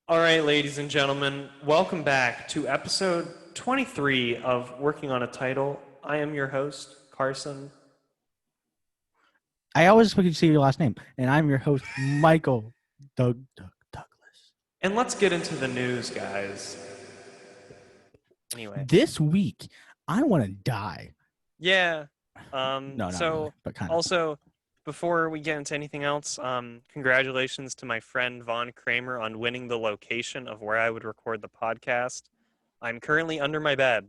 All right, ladies and gentlemen, welcome back to episode 23 of Working on a Title. I am your host, Carson. I always expect you to say your last name, and I'm your host, Michael Douglas. And let's get into the news, guys. Anyway, This week, I want to die. yeah. No, not really, So but kind of. also, before we get into anything else, congratulations to my friend Vaughn Kramer on winning the location of where I would record the podcast. I'm currently under my bed,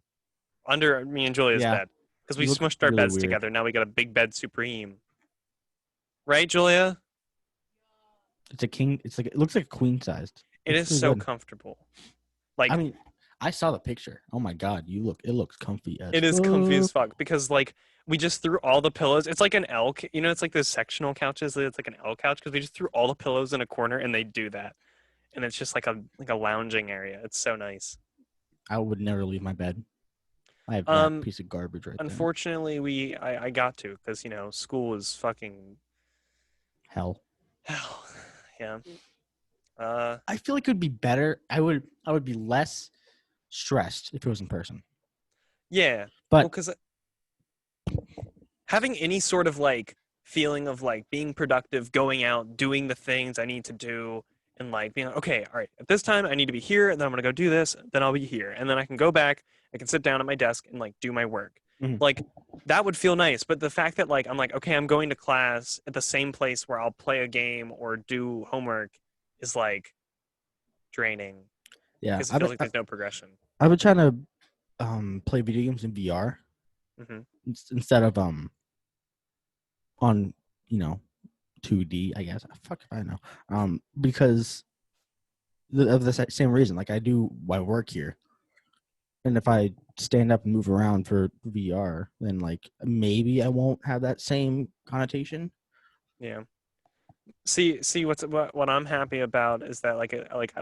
under me and Julia's Yeah, bed, because we you look smushed our really beds weird. together. Now we got a big bed supreme. Right, Julia? It's a king. It's like it looks like a queen sized. It Looks is really so good. comfortable. I Like, mean, I saw the picture. Oh my god, it looks comfy as it is comfy as fuck. fuck because, like, we just threw all the pillows. It's like an L, it's like those sectional couches. It's like an L couch because we just threw all the pillows in a corner and they do that. And it's just like a lounging area. It's so nice. I would never leave my bed. I have that Um, piece of garbage right there. Unfortunately, I got to because school is fucking Hell. hell. Yeah. I feel like it would be better. I would be less stressed if it was in person. Yeah. Well, But because having any sort of like feeling of like being productive, going out, doing the things I need to do, and like being like, okay, all right, at this time I need to be here, and then I'm gonna go do this, then I'll be here, and then I can go back, I can sit down at my desk and like do my work. Mhm. Like that would feel nice, but the fact that like I'm like, okay, I'm going to class at the same place where I'll play a game or do homework is like draining yeah, because it feels like there's no progression. I've been trying to play video games in VR Hmm. instead of on 2D, I guess. Fuck if I know. Because of the same reason. Like I do my work here, and if I stand up and move around for VR, then like maybe I won't have that same connotation. Yeah. See what I'm happy about is that like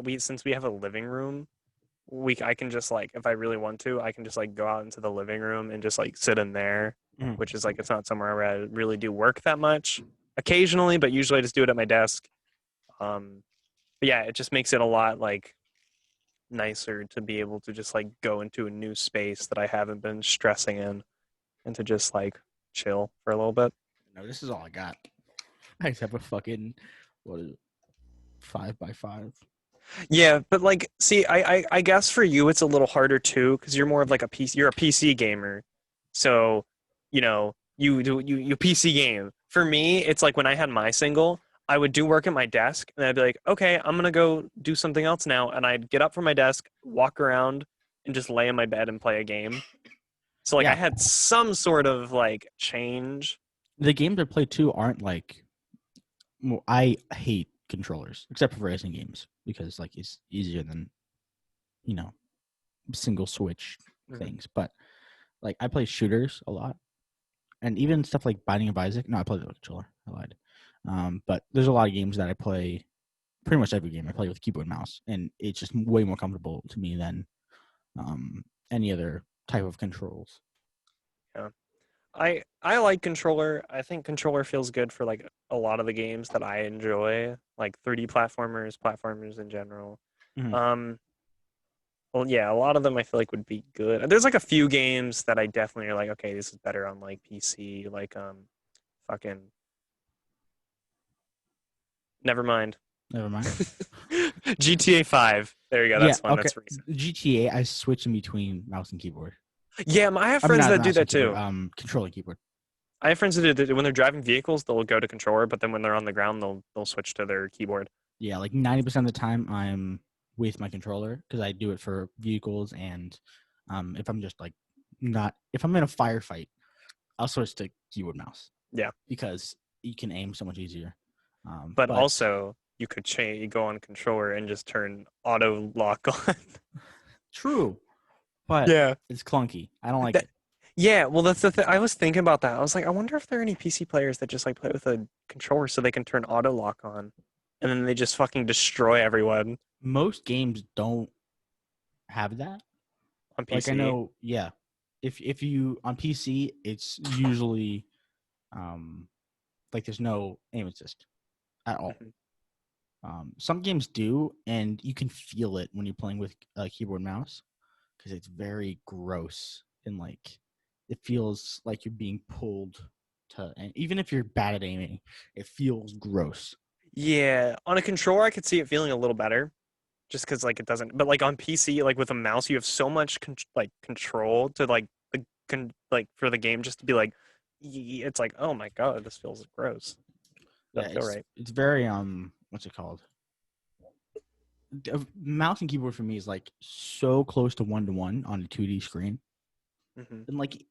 we since we have a living room, I can just like if I really want to, I can just like go out into the living room and just like sit in there, Mm. which is like it's not somewhere where I really do work that much. Occasionally, but usually I just do it at my desk. But yeah, it just makes it a lot like nicer to be able to just like go into a new space that I haven't been stressing in and to just like chill for a little bit. No, this is all I got. I just have a fucking what is it, 5x5. Yeah, but like, see, I guess for you it's a little harder too because you're more of like a PC. You're a PC gamer, so you PC game. For me, it's like when I had my single, I would do work at my desk, and I'd be like, okay, I'm gonna go do something else now, and I'd get up from my desk, walk around, and just lay in my bed and play a game. So like I Yeah, had some sort of like change. the games I play too aren't like. Well, I hate controllers except for racing games because like it's easier than you know single switch Mhm. things. But like I play shooters a lot, and even stuff like Binding of Isaac. No, I play with a controller. I lied. But there's a lot of games that I play. Pretty much every game I play with keyboard and mouse, and it's just way more comfortable to me than any other type of controls. Yeah. I like controller. I think controller feels good for like a lot of the games that I enjoy, like 3D platformers in general. Mhm. Um, well, yeah, a lot of them I feel like would be good. There's like a few games that I definitely are like, okay, this is better on like PC, like fucking never mind. Never mind. GTA 5. There you go. Yeah. That's one Okay. that's recent. GTA. I switch in between mouse and keyboard. Yeah, I have I mean, friends not that do mouse and that keyboard. too. Controller keyboard. I have friends that do that when they're driving vehicles, they'll go to controller, but then when they're on the ground, they'll switch to their keyboard. Yeah, like 90% of the time I'm with my controller because I do it for vehicles and if I'm just like not if I'm in a firefight, I'll switch to keyboard mouse Yeah. because you can aim so much easier. But But also you could change go on controller and just turn auto lock on. true, but Yeah. it's clunky. I don't like That, it. yeah, well that's the thing. I was thinking about that. I was like, I wonder if there are any PC players that just like play with a controller so they can turn auto lock on and then they just fucking destroy everyone Most games don't have that. on Like I PC. know, yeah. If you on PC, it's usually um like there's no aim assist at all. Mhm. Some games do, and you can feel it when you're playing with keyboard and mouse because it's very gross and like it feels like you're being pulled to. And even if you're bad at aiming, it feels gross. Yeah, on a controller, I could see it feeling a little better, just because like it doesn't. But like on PC, like with a mouse, you have so much like control to like like for the game just to be like, it's like, oh my God, this feels gross. Yeah, Doesn't feel right. it's very what's it called? Mouse and keyboard for me is like so close to 1-to-1 on a 2D screen, Hmm. and like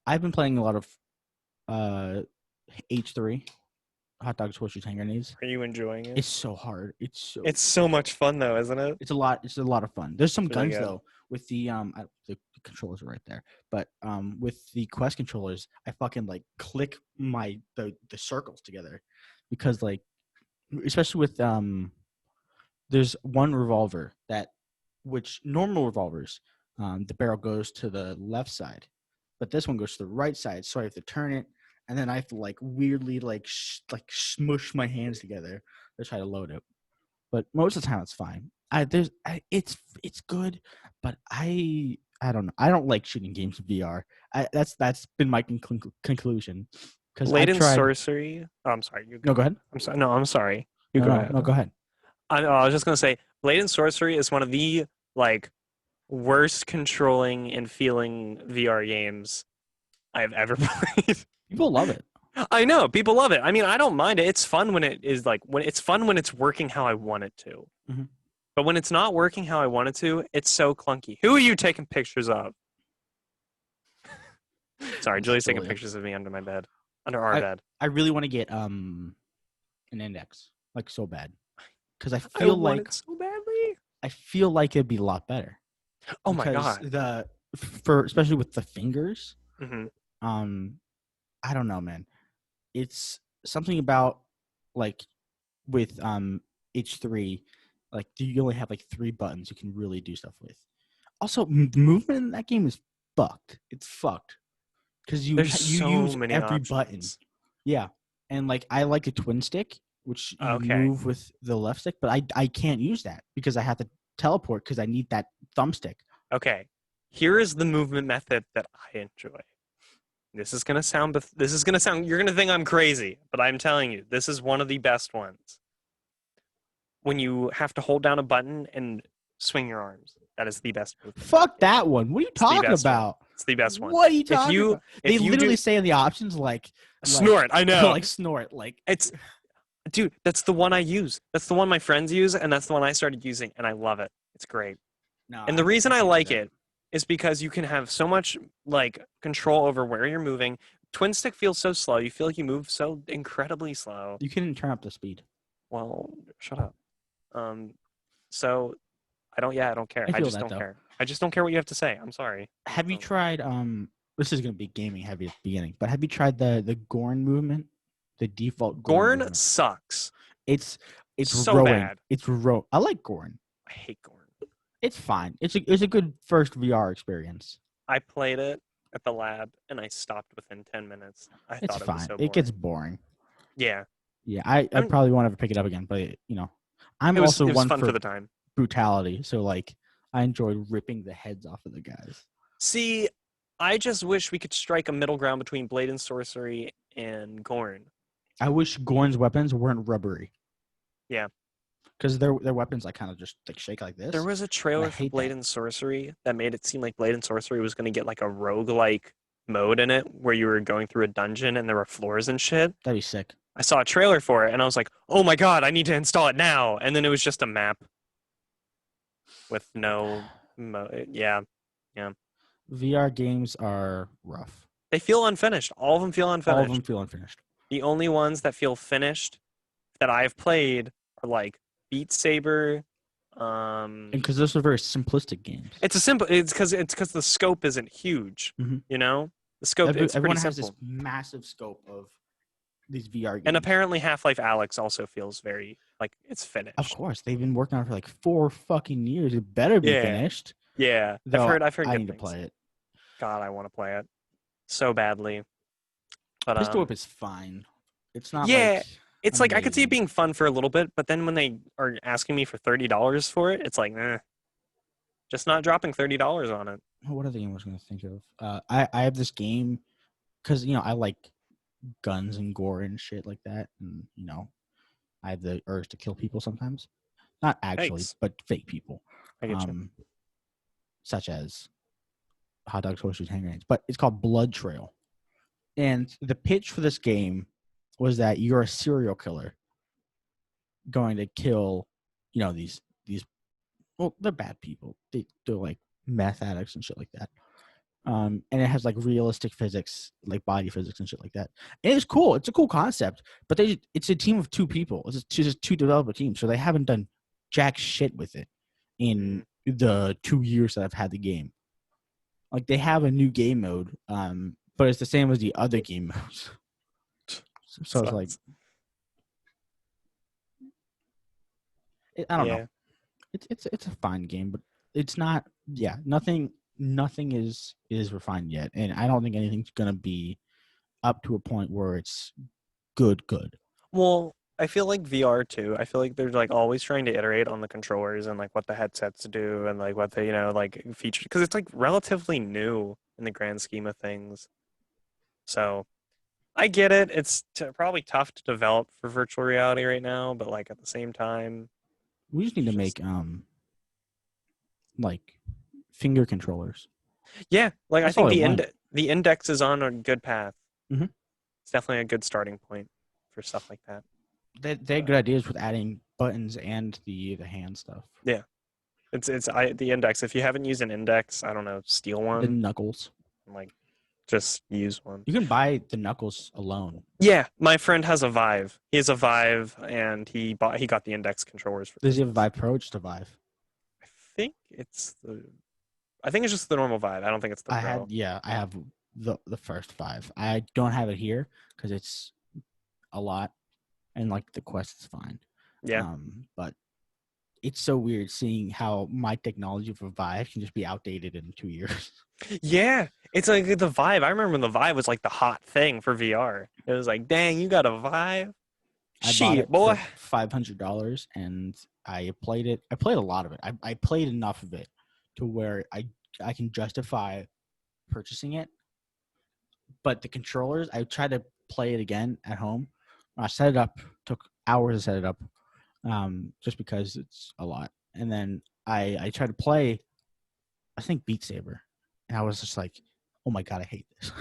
I've been playing a lot of uh H3 hot dogs, horseshoes, hand grenades. Are you enjoying it? It's so hard. It's so much fun though, isn't it? It's a lot. It's a lot of fun. There's some It's really guns good. though with the controllers are right there, but with the Quest controllers, I fucking like click the circles together because like especially with there's one revolver that which normal revolvers the barrel goes to the left side, but this one goes to the right side, so I have to turn it and then I have to like weirdly like smush my hands together to try to load it. But most of the time it's fine. It's good, but I don't know. I don't like shooting games in VR. That's been my conclusion because Blade I've and tried. Sorcery. Oh, I'm sorry. You No, go. go ahead. I'm sorry. No, I'm sorry. You No, go no, ahead. no, go ahead. I was just gonna say, Blade and Sorcery is one of the like worst controlling and feeling VR games I've ever played. People love it. I know people love it. I mean, I don't mind it. It's fun when it is like when it's fun when it's working how I want it to. Mhm. But when it's not working how I want it to, it's so clunky. Who are you taking pictures of? Sorry, It's Julie's taking Julia. pictures of me under my bed, under our I bed. I really want to get an index like so bad because I want it so badly. I feel like it'd be a lot better Oh my because God. the for especially with the fingers Hmm. um I don't know, man. It's something about like with H3, like you only have like 3 buttons you can really do stuff with. Also, the movement in that game is fucked. It's fucked because There's you so use many every button. options. Yeah, and like I like a twin stick, which you Okay. move with the left stick, but I can't use that because I have to teleport because I need that thumbstick. Okay. Here is the movement method that I enjoy. This is gonna sound, you're gonna think I'm crazy, but I'm telling you, this is one of the best ones. When you have to hold down a button and swing your arms. That is the best movement Fuck method. that one. What are you It's the talking best one. about? It's the best one. What are you If talking you about? They if you literally do say in the options like snort, I know. like snort like It's dude, that's the one I use. That's the one my friends use, and that's the one I started using, and I love it. It's great. no, And the I reason I can't do like that. it is because you can have so much like control over where you're moving. Twin stick feels so slow. You feel like you move so incredibly slow. You can turn up the speed. Well, shut up. Um, so I don't care. I I feel just that don't though. care. I just don't care what you have to say. I'm sorry. Have you Don't. tried this is gonna be gaming heavy at the beginning, but have you tried the Gorn movement? The default Gorn Gorn movement. sucks It's so rowing. bad. It's row. I like Gorn. I hate Gorn. It's fine. It's a good first VR experience. I played it at the lab and I stopped within 10 minutes. I It's thought it was fine. so It gets boring. boring. Yeah. Yeah, I I'm, probably won't ever pick it up again, but I'm also it was one fun for for the time. brutality, so like I enjoyed ripping the heads off of the guys. See, I just wish we could strike a middle ground between Blade and Sorcery and Gorn. I wish Gorn's weapons weren't rubbery Yeah. because their weapons like kind of just like shake like There this, was a and I trailer for hate Blade that. and Sorcery that made it seem like Blade and Sorcery was going to get like a roguelike mode in it where you were going through a dungeon and there were floors and shit. That'd be sick. I saw a trailer for it and I was like, "Oh my God, I need to install it now." And then it was just a map with no yeah. Yeah. VR games are rough. They feel unfinished. All of them feel All of them unfinished. feel unfinished. The only ones that feel finished that I've played are like Beat Saber. And because those are very simplistic games. It's because the scope isn't huge. Mhm. You know, the scope it's pretty Everyone has this simple. massive scope of these VR games. And apparently, Half-Life Alyx also feels very like it's Of finished. course, they've been working on it for like 4 fucking years. It better be Yeah, finished. yeah. Though I've heard I good need to things. play it. God, I want to play it so badly. But Pistol Whip is fine. It's not yeah, like It's like I could see it Amazing. being fun for a little bit, but then when they are asking me for $30 for it, it's like, just not dropping $30 on it. What other game I was going to think of? I have this game because I like guns and gore and shit like that, and I have the urge to kill people sometimes. Not actually, Yikes. but fake people, I get you. such as hot dogs, horseshoes, hand grenades. But it's called Blood Trail, and the pitch for this game was that you're a serial killer going to kill, these. Well, they're bad people. They're like meth addicts and shit like that. And it has like realistic physics, like body physics and shit like that. And it's cool. It's a cool concept, but it's a team of 2 people. It's just 2 developer teams, so they haven't done jack shit with it in the 2 years that I've had the game. Like they have a new game mode, but it's the same as the other game modes. So it's like, I don't know. Yeah. It's a fine game, but it's not. Yeah, nothing is refined yet, and I don't think anything's gonna be up to a point where it's good. Well, I feel like VR too. I feel like they're like always trying to iterate on the controllers and like what the headsets do and like what they, like feature because it's like relatively new in the grand scheme of things. So I get it. It's probably tough to develop for virtual reality right now, but like at the same time, We just need to it's just make like finger controllers. yeah. Like I That's all think I want. the index is on a good path. Mhm. It's definitely a good starting point for stuff like that. They had good ideas with adding buttons and the hand stuff. Yeah, the index. If you haven't used an index, I don't know, steal The one. knuckles. Like just use one. You can buy the knuckles alone. Yeah, my friend has a Vive. He has a Vive, and he got the index controllers for Does he have a Christmas. Vive Pro or just a Vive? I think it's the. I think it's just the normal Vive. I don't think it's the Pro. I have the first 5. I don't have it here because it's a lot, and like the Quest is fine. Yeah. But it's so weird seeing how my technology for Vive can just be outdated in 2 years. Yeah, it's like the Vive. I remember when the Vive was like the hot thing for VR. It was like, dang, you got a Vive? I bought Shit, it for boy. $500, and I played it. I played a lot of it. I played enough of it to where I can justify purchasing it. But the controllers, I tried to play it again at home. I set it up. Took hours to set it up, just because it's a lot. And then I tried to play, I think Beat Saber, and I was just like, oh my god, I hate this.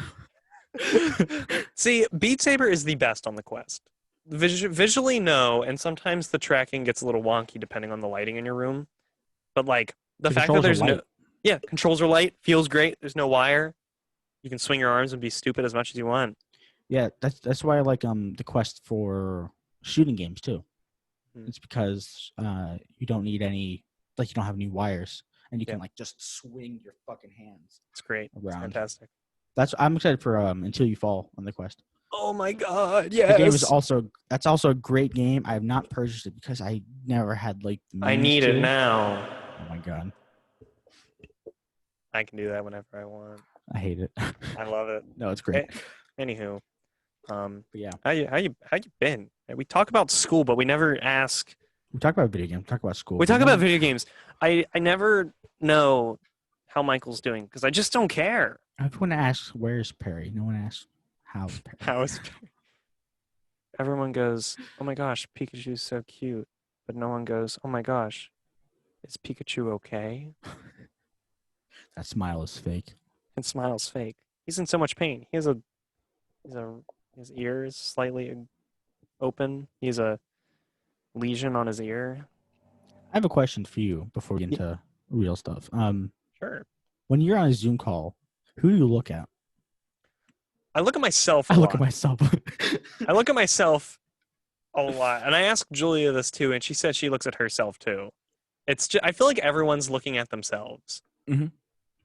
See, Beat Saber is the best on the Quest. Visually, no, and sometimes the tracking gets a little wonky depending on the lighting in your room. But like the fact that controls are there's no, light. yeah, controls are light, feels great. There's no wire. You can swing your arms and be stupid as much as you want. Yeah, that's why I like the Quest for shooting games too. It's because you don't need any, like you don't have any wires, and you can like just swing your fucking hands. It's great. Around. It's fantastic. I'm excited for Until You Fall on the Quest. Oh my god, yes. The game is also a great game. I have not purchased it because I never had like the means I need it to. now. Oh my god. I can do that whenever I want. I hate it. I love it. No, it's great. Anywho, but yeah. how you been? We talk about school, but we never ask. We talk about video games. We talk about school. We talk about video games. I never know how Michael's doing because I just don't care. Everyone asks, "Where's Perry?" No one asks, "How's Perry?" How is everyone goes, "Oh my gosh, Pikachu's so cute," but no one goes, "Oh my gosh, is Pikachu okay?" That smile is fake. And Smile's fake. He's in so much pain. His ear is slightly open. He has a lesion on his ear. I have a question for you before we get into real stuff. Sure. When you're on a Zoom call, who do you look at? I look at myself a I lot. look at myself. I look at myself a lot. And I asked Julia this too, and she said she looks at herself too. It's just, I feel like everyone's looking at themselves. Mhm.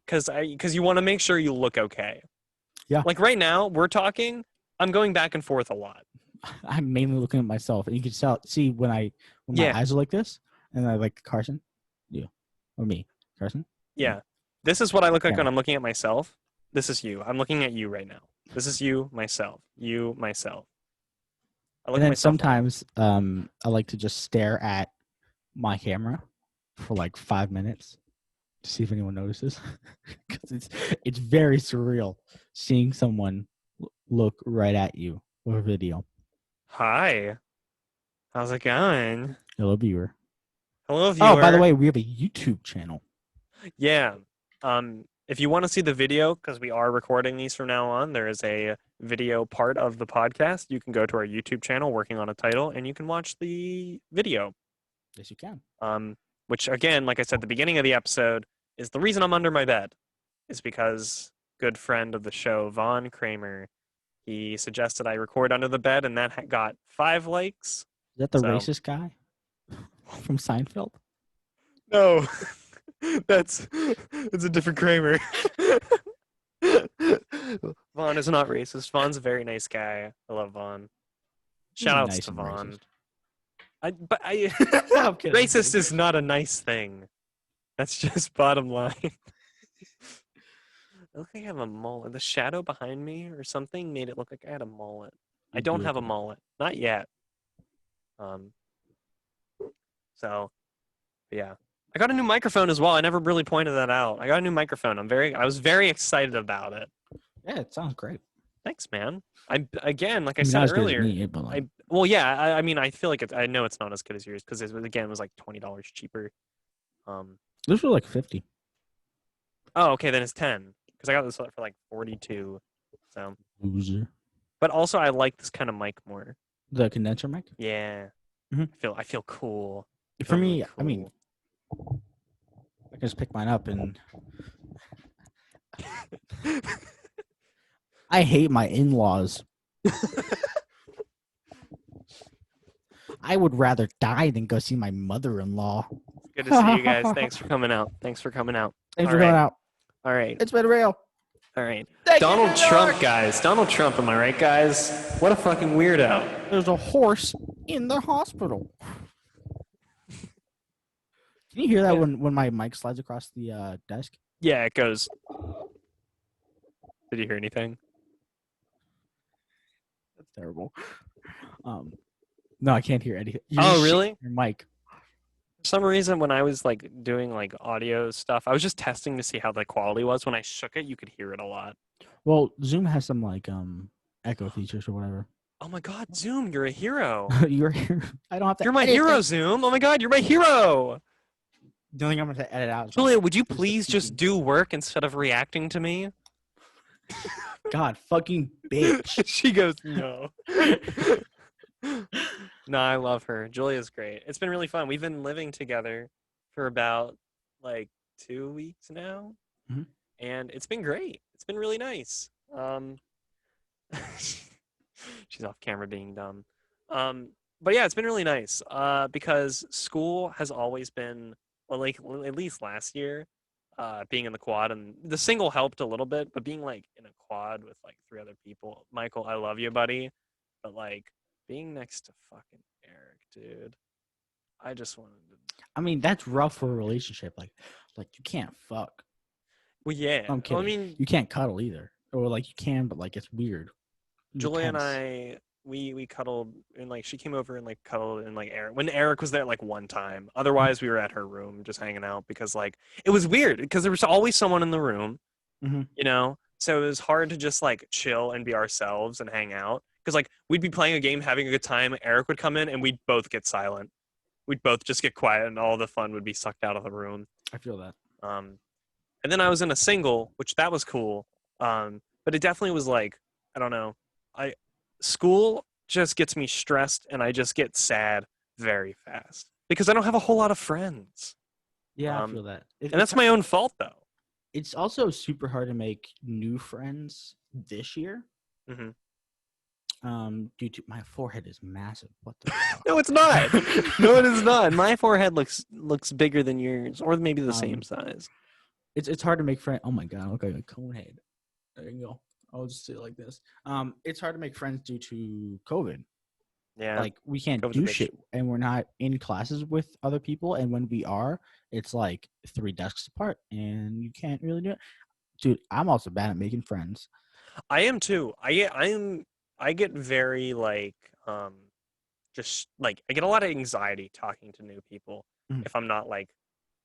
Because you want to make sure you look okay. Yeah. Like right now, we're talking, I'm going back and forth a lot. I'm mainly looking at myself, and you can see when my eyes are like this, and I like Carson, you, or me, Carson. Yeah. This is what I look like when I'm looking at myself. This is you. I'm looking at you right now. This is you, myself. You, myself. I look And at then myself on. sometimes I like to just stare at my camera for like 5 minutes to see if anyone notices. Because it's very surreal seeing someone look right at you or video. Hi, how's it going? Hello, viewer. Hello, Oh, by the viewer. way, we have a YouTube channel. Yeah. If you want to see the video, because we are recording these from now on, there is a video part of the podcast. You can go to our YouTube channel, working on a title, and you can watch the video. Yes, you can. Um, which again, like I said at the beginning of the episode, is the reason I'm under my bed, is because good friend of the show, Vaughn Kramer, he suggested I record under the bed, and that got 5 likes. Is that the So racist guy from Seinfeld? no, that's a different Kramer. Vaughn is not racist. Vaughn's a very nice guy. I love Vaughn. He's Shout outs nice to and Vaughn. racist. But I'm kidding. I'm racist kidding. is not a nice thing. That's just bottom line. I look like I have a mullet. The shadow behind me or something made it look like I had a mullet. I You don't do have look a like mullet. Not yet. Um, so yeah. I got a new microphone as well. I never really pointed that out. I got a new microphone. I was very excited about it. yeah, it sounds great. Thanks, man. I again, like I I mean, not said as good as earlier, me, but like, well, yeah. I mean, I feel like I know it's not as good as yours because it was like $20 cheaper. this was like 50. Oh, okay, then it's 10 because I got this for like 42. So, Loser. but also I like this kind of mic more. The condenser mic. Yeah, Mhm. I feel cool. I For feel really me, I mean, cool. I can just pick mine up and I hate my in-laws. I would rather die than go see my mother-in-law. Good to see you guys. Thanks for coming out. Thanks for coming out. Thanks All for right. coming out. All right. It's been real. All right. Thank you, Donald New Trump, York. guys. Donald Trump, am I right, guys? What a fucking weirdo. There's a horse in the hospital. Can you hear that Yeah. when my mic slides across the desk? Yeah, it goes. Did you hear anything? That's terrible. No, I can't hear anything. Oh, really? Your mic. For some reason, when I was like doing like audio stuff, I was just testing to see how the quality was. When I shook it, you could hear it a lot. Well, Zoom has some like echo features or whatever. Oh my God, Zoom, you're a hero. You're here. I don't have to. You're my edit hero, it. Zoom. Oh my God, you're my hero. The only thing I'm gonna edit out. Is Julia, would you the please just speaking. do work instead of reacting to me? God, fucking bitch. She goes, no. No, I love her. Julia's great. It's been really fun. We've been living together for about like 2 weeks now, Mhm. and it's been great. It's been really nice. She's off camera being dumb. But yeah, it's been really nice. Because school has always been, well, like at least last year, being in the quad, and the single helped a little bit, but being like in a quad with like 3 other people. Michael, I love you, buddy, but like being next to fucking Eric, dude. I just wanted to. I mean, that's rough for a relationship. Like you can't fuck. Well, yeah. I'm kidding. I mean, You can't cuddle either, or like you can, but like it's weird. It's Julia and tense. we cuddled, and like she came over and like cuddled, and like Eric, when Eric was there like one time. Otherwise, we were at her room just hanging out because like it was weird because there was always someone in the room, Mhm. you know. So it was hard to just like chill and be ourselves and hang out because like we'd be playing a game, having a good time. Eric would come in, and we'd both get silent. We'd both just get quiet, and all the fun would be sucked out of the room. I feel that. And then I was in a single, which that was cool. But it definitely was like, I don't know. School just gets me stressed, and I just get sad very fast because I don't have a whole lot of friends. Yeah, I feel that. And that's my own fault, though. It's also super hard to make new friends this year. Mhm. Due to my forehead is massive. What the fuck? No, it's not. No, it is not. My forehead looks bigger than yours, or maybe the same size. It's hard to make friends. Oh my god, I look like a cone head. There you go. I'll just say it like this. It's hard to make friends due to COVID. Yeah. Like we can't COVID's a do bitch. shit, and we're not in classes with other people. And when we are, it's like 3 desks apart, and you can't really do it. Dude, I'm also bad at making friends. I am too. I get very like just like I get a lot of anxiety talking to new people Mhm. if I'm not like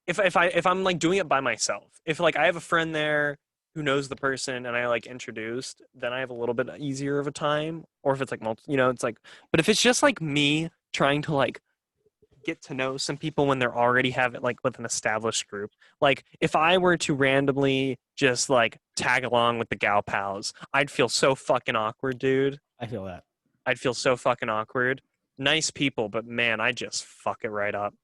if I'm like doing it by myself. If like I have a friend there who knows the person and I like introduced, then I have a little bit easier of a time. Or if it's like multi, it's like. But if it's just like me trying to like get to know some people when they're already have it like with an established group. Like if I were to randomly just like tag along with the gal pals, I'd feel so fucking awkward, dude. I feel that. I'd feel so fucking awkward. Nice people, but man, I just fuck it right up.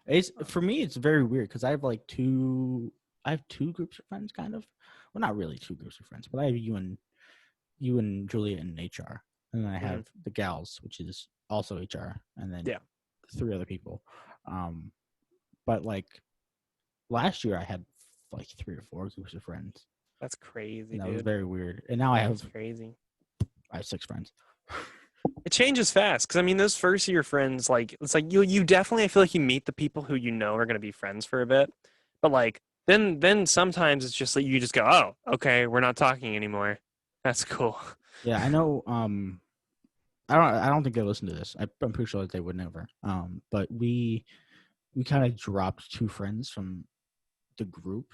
It's for me. It's very weird because I have like two. I have two groups of friends, kind of. Well, not really two groups of friends, but I have you and Julia in HR, and then I Mhm. have the gals, which is also HR, and then Yeah. 3 other people. But like last year, I had like 3 or 4 groups of friends, That's crazy, and that was dude. very weird. And now That's crazy. I have 6 friends. It changes fast because I mean those first year friends like it's like you definitely I feel like you meet the people who you know are gonna be friends for a bit, but like then sometimes it's just like you just go oh okay we're not talking anymore. That's cool. Yeah, I know. I don't think they listen to this. I'm pretty sure that they would never. But we kind of dropped 2 friends from the group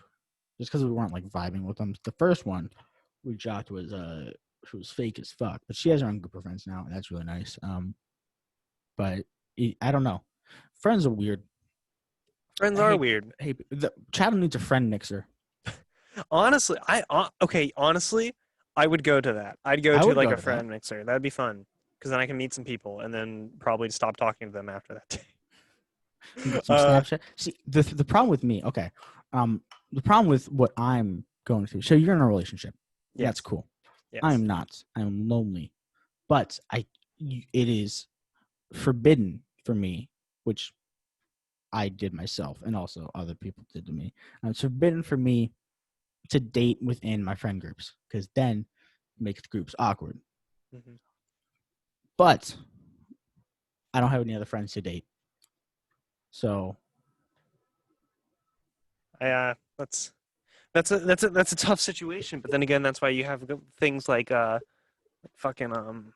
just because we weren't like vibing with them. The first one we dropped was she was fake as fuck, but she has her own group of friends now, and that's really nice. But I don't know. Friends are weird. Friends are Hey, weird. hey, the Chad needs a friend mixer. Honestly, okay. Honestly, I would go to that. I'd go I to would like go a to that. friend mixer. That'd be fun because then I can meet some people and then probably stop talking to them after that day. Get some Snapchat. See, the problem with me, okay, the problem with what I'm going through. So you're in a relationship. That's Yes, cool. I yes. am not. I am lonely, but it is forbidden for me, which I did myself, and also other people did to me. It's forbidden for me to date within my friend groups because then it makes the groups awkward. Hmm. But I don't have any other friends to date, so That's a tough situation. But then again, that's why you have things like fucking I don't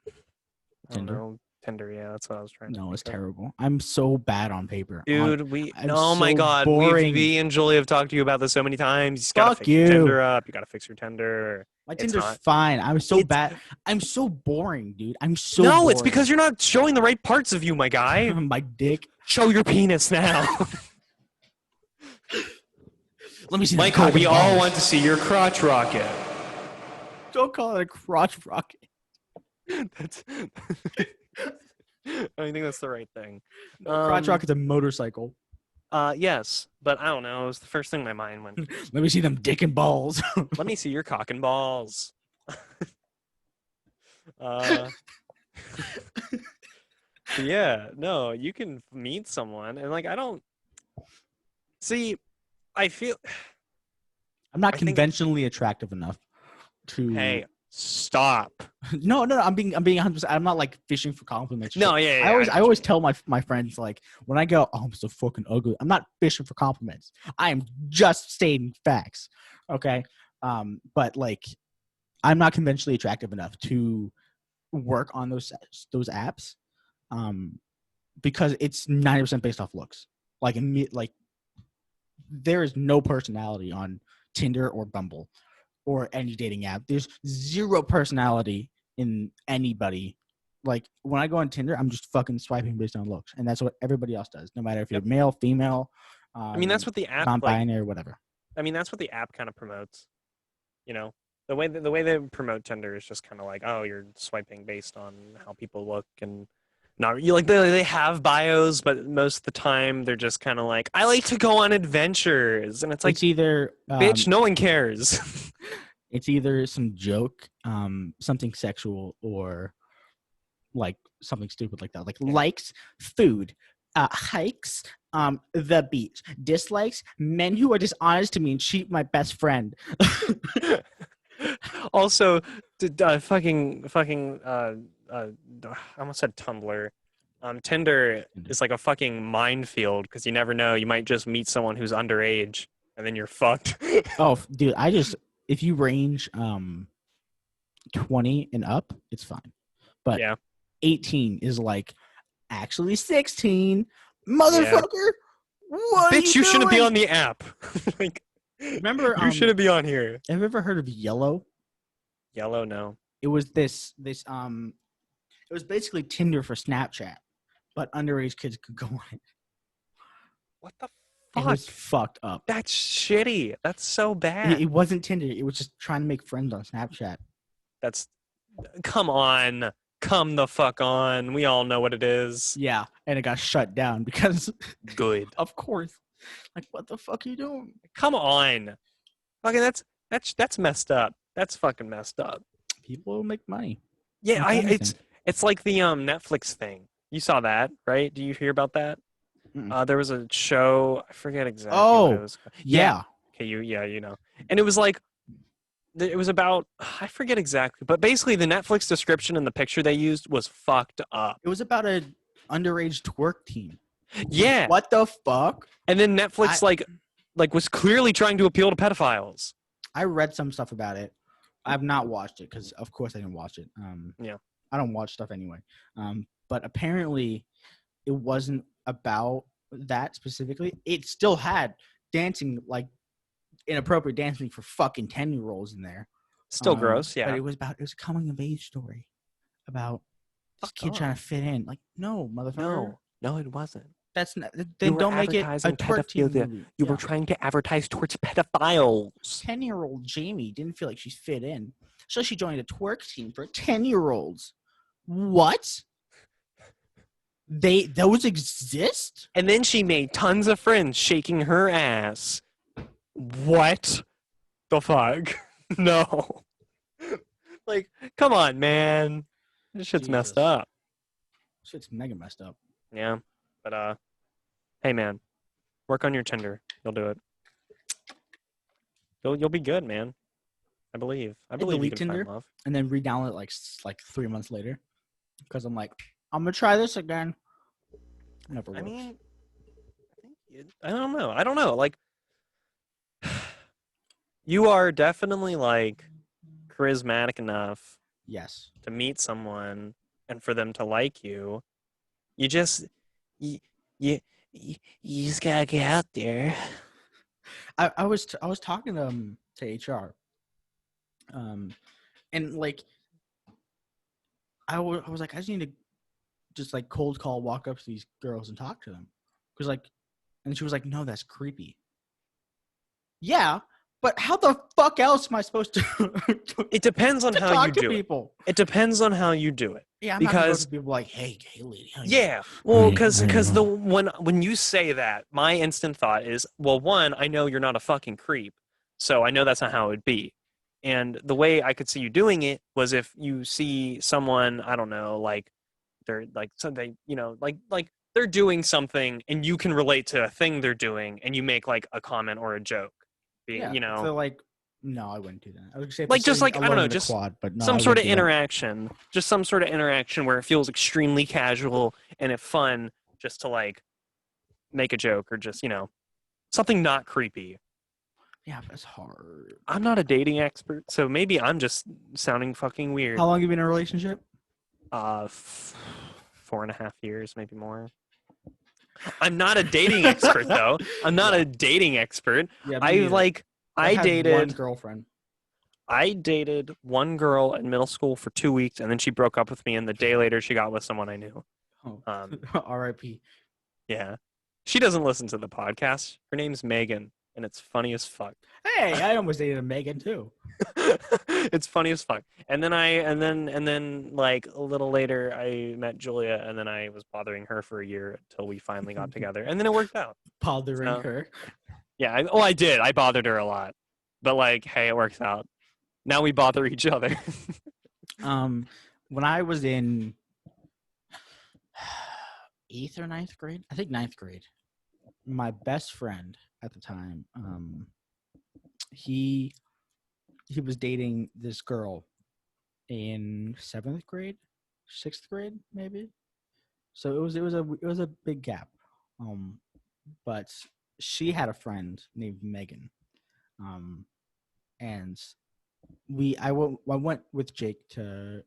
Tinder. know Tinder. Yeah, that's what I was trying to No, think it's of. terrible. I'm so bad on paper. Dude, I'm oh my so God, boring. me and Julie have talked to you about this so many times. You just gotta Fuck fix your you. Tinder up. You gotta fix your Tinder. My It's Tinder's not. fine. I'm so It's bad. I'm so boring, dude. I'm so no, it's because boring. you're not showing the right parts of you, my guy. My dick. Show your penis now. Let me see them Michael, cock we and all balls. want to see your crotch rocket. Don't call it a crotch rocket. That's I think that's the right thing. No, crotch rocket's a motorcycle. Yes, but I don't know. It was the first thing my mind went. Let me see them dick and balls. Let me see your cock and balls. uh, yeah, no, you can meet someone, and like I don't see. I feel. I'm not I think. conventionally attractive enough to. Hey, stop. No. I'm being 100%. I'm not like fishing for compliments. No, yeah, yeah, I yeah, I always know I what you always mean. tell my friends like when I go, oh, I'm so fucking ugly. I'm not fishing for compliments. I am just stating facts. Okay. But like I'm not conventionally attractive enough to work on those apps. Because it's 90% based off looks. Like there is no personality on Tinder or Bumble or any dating app. There's zero personality in anybody. Like when I go on Tinder, I'm just fucking swiping based on looks, and that's what everybody else does, no matter if you're Yep. male, female, I mean, that's what the app like. non-binary, or whatever. I mean, that's what the app kind of promotes. You know, the way they promote Tinder is just kind of like, oh, you're swiping based on how people look and not you like they have bios, but most of the time they're just kind of like, I like to go on adventures, and it's like, It's either bitch, no one cares. it's either some joke, something sexual, or like something stupid like that. Like Yeah. likes food, hikes, the beach. Dislikes men who are dishonest to me and cheat my best friend. Also, fucking I almost said Tumblr. Tinder is like a fucking minefield because you never know. You might just meet someone who's underage, and then you're fucked. Oh, dude, if you range 20 and up, it's fine. But Yeah. 18 is like actually 16. Motherfucker, what are Bitch, you you shouldn't be doing? on the app. Like, Remember, you shouldn't be on here. have you ever heard of Yellow? Yellow, no. It was it was basically Tinder for Snapchat, but underage kids could go on it. What the It fuck? was fucked up. That's shitty. That's so bad. It wasn't Tinder. It was just trying to make friends on Snapchat. That's come on. Come the fuck on. We all know what it is. Yeah, and it got shut down because, Good. of course, like what the fuck are you doing? Come on. Okay, that's messed up. That's fucking messed up. People will make money. Yeah, With anything. it's like the Netflix thing. You saw that, right? Do you hear about that? Mm-mm. There was a show, I forget exactly what it was. Yeah. Okay, you know. And it was like it was about I forget exactly, but basically the Netflix description and the picture they used was fucked up. It was about a underage twerk team. Yeah. What the fuck? And then Netflix like was clearly trying to appeal to pedophiles. I read some stuff about it. I've not watched it because, of course, I didn't watch it. Yeah. I don't watch stuff anyway. But apparently, it wasn't about that specifically. It still had dancing, like inappropriate dancing for fucking 10-year-olds in there. Still gross, yeah. But it was a coming of age story about this kid trying to fit in. Like, no, motherfucker. No, it wasn't. That's not. Then don't make it a twerk team movie. You were trying to advertise towards pedophiles. 10-year-old Jamie didn't feel like she fit in, so she joined a twerk team for 10-year-olds. What? Those exist? And then she made tons of friends shaking her ass. What the fuck? No. Like, come on, man. This shit's messed Jesus. up. Shit's mega messed up. Yeah. But hey man, work on your Tinder. You'll do it. You'll be good, man. I believe you delete can Tinder find love. and then re-download it like 3 months later because I'm like, I'm gonna try this again. Never works. I mean, I don't know. Like, you are definitely like charismatic enough Yes. to meet someone and for them to like you. You just you just gotta get out there. I was talking to HR, and like I was like, I just need to just like cold call, walk up to these girls and talk to them, because like, and she was like, no, that's creepy. Yeah, but how the fuck else am I supposed to? It depends on how you do people? It depends on how you do it. Yeah, I'm because not supposed to people like, hey, lady. Yeah, well, because the when you say that, my instant thought is, well, one, I know you're not a fucking creep, so I know that's not how it would be. And the way I could see you doing it was if you see someone, I don't know, like they're like something, like they're doing something, and you can relate to a thing they're doing, and you make like a comment or a joke, So like, no, I wouldn't do that. I would say like just like I don't know, just quad, but no, some sort of interaction, just some sort of interaction where it feels extremely casual and it's fun, just to like make a joke or just something not creepy. Yeah, that's hard. I'm not a dating expert, so maybe I'm just sounding fucking weird. How long have you been in a relationship? 4.5 years, maybe more. I'm not a dating expert though. I'm not a dating expert. Yeah, I dated one girlfriend. I dated one girl in middle school for 2 weeks, and then she broke up with me, and the day later she got with someone I knew. Oh, R.I.P. Yeah. She doesn't listen to the podcast. Her name's Megan, and it's funny as fuck. Hey, I almost dated a Megan too. It's funny as fuck. And then like a little later I met Julia, and then I was bothering her for a year until we finally got together, and then it worked out. Bothering her. Yeah, I did. I bothered her a lot. But like, hey, it works out. Now we bother each other. When I was in 8th or 9th grade, I think 9th grade, my best friend at the time, he was dating this girl in 7th grade, 6th grade, maybe. So it was a big gap. But she had a friend named Megan, and I went with Jake to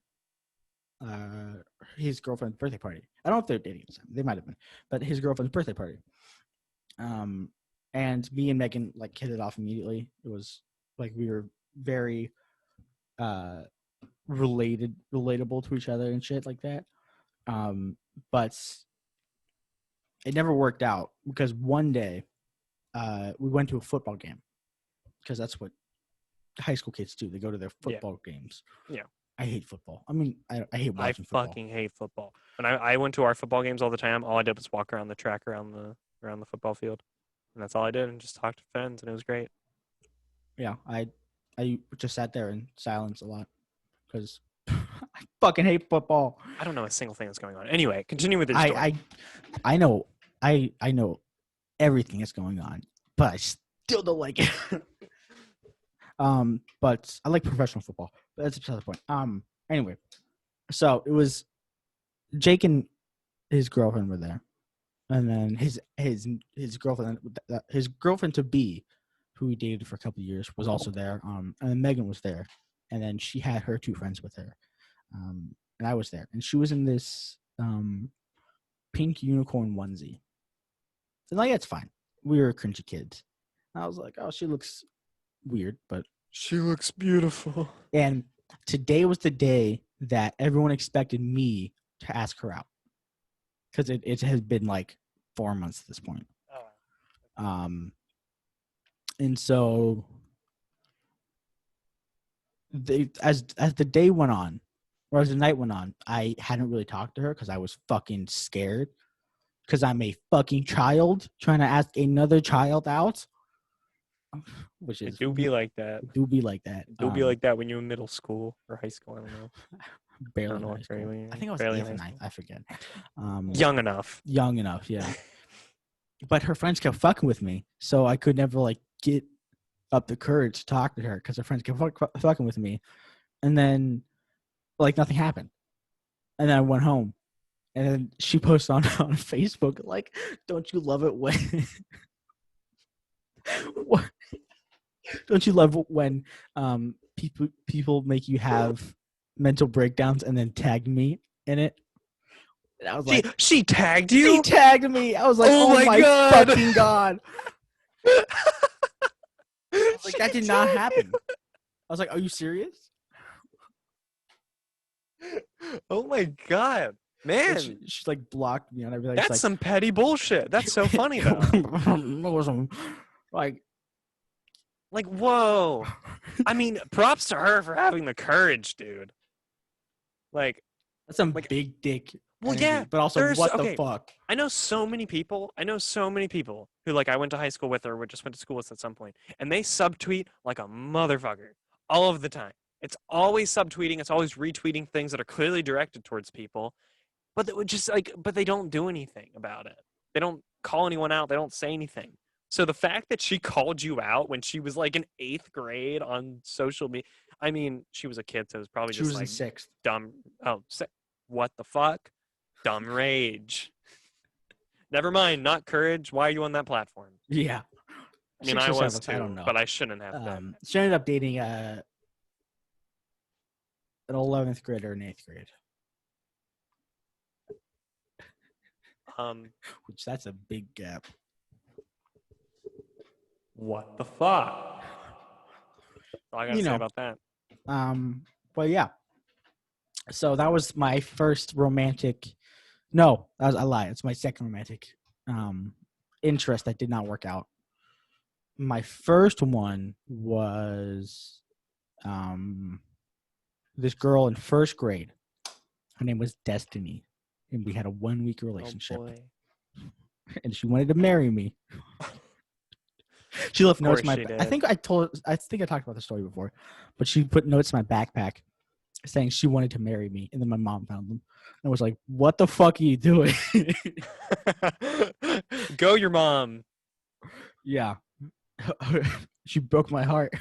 his girlfriend's birthday party. I don't know if they're dating at the time. They might have been, but his girlfriend's birthday party. And me and Megan like hit it off immediately. It was like we were very relatable to each other and shit like that. But it never worked out because one day we went to a football game because that's what high school kids do. They go to their football games. Yeah. I hate football. I mean, I hate watching I football. fucking hate football. When I went to our football games all the time, all I did was walk around the track around the football field, and that's all I did, and just talk to friends, and it was great. Yeah, I just sat there in silence a lot because I fucking hate football. I don't know a single thing that's going on. Anyway, continue with your story. I know everything that's going on, but I still don't like it. But I like professional football. But that's beside the point. Anyway, so it was Jake and his girlfriend were there, and then his girlfriend to be, who he dated for a couple of years, was also there. And then Megan was there, and then she had her two friends with her. And I was there, and she was in this pink unicorn onesie. And like, that's fine. We were cringy kids. I was like, oh, she looks weird, but She looks beautiful. and today was the day that everyone expected me to ask her out because it has been like 4 months at this point. And so as the day went on, or as the night went on, I hadn't really talked to her because I was fucking scared because I'm a fucking child trying to ask another child out. Which is It do be like that. It do be like that. It do be like that when you're in middle school or high school. I don't know. Barely. I don't know in what high school. grade I think I was barely 8th in and high 9th. I forget. Young enough. Young enough, yeah. But her friends kept fucking with me, so I could never like get up the courage to talk to her because her friends kept fucking with me, and then like nothing happened, and then I went home, and then she posted on Facebook like, "Don't you love it when?" Don't you love when people make you have mental breakdowns and then tag me in it? And I was like, she tagged you? She tagged me. I was like, Oh my God. fucking God. I was like, that did not happen. I was like, are you serious? Oh my God. Man. She like blocked me on everything. That's like, some petty bullshit. That's so funny though. Like, whoa. I mean, props to her for having the courage, dude. Like, that's some big dick. Well, energy, yeah. But also, what the fuck? I know so many people who, like, I went to high school with or just went to school with at some point, and they subtweet like a motherfucker all of the time. It's always subtweeting. It's always retweeting things that are clearly directed towards people, but that would just but they don't do anything about it. They don't call anyone out. They don't say anything. So the fact that she called you out when she was like in 8th grade on social media, I mean, she was a kid, so it was probably just like in 6th. Dumb. Oh, what the fuck? Dumb rage. Never mind, not courage. Why are you on that platform? Yeah. I mean, I was too, I don't know. But I shouldn't have been. She ended up dating an 11th grader in 8th grade. Which that's a big gap. What the fuck? All I gotta say about that. But yeah. So that was my first romantic. No, I lied. It's my second romantic interest that did not work out. My first one was this girl in 1st grade. Her name was Destiny, and we had a 1-week relationship. Oh boy. And she wanted to marry me. She left notes in my. I think I talked about the story before, but she put notes in my backpack saying she wanted to marry me, and then my mom found them. And I was like, "What the fuck are you doing?" Go, your mom. Yeah, she broke my heart.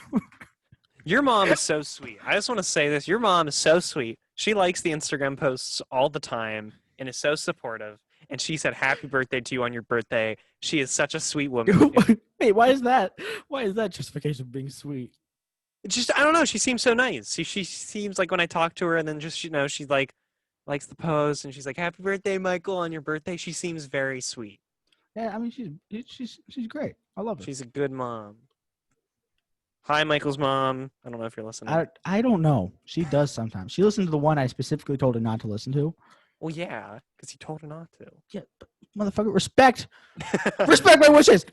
Your mom is so sweet. I just want to say this: your mom is so sweet. She likes the Instagram posts all the time and is so supportive. And she said, "Happy birthday to you on your birthday." She is such a sweet woman. Hey, why is that? Why is that justification of being sweet? It's just, I don't know. She seems so nice. She seems like when I talk to her, and then just she's like, likes the post, and she's like, "Happy birthday, Michael, on your birthday." She seems very sweet. Yeah, I mean she's great. I love her. She's a good mom. Hi, Michael's mom. I don't know if you're listening. I don't know. She does sometimes. She listened to the one I specifically told her not to listen to. Well, yeah, because you told her not to. Yeah, but motherfucker, respect my wishes.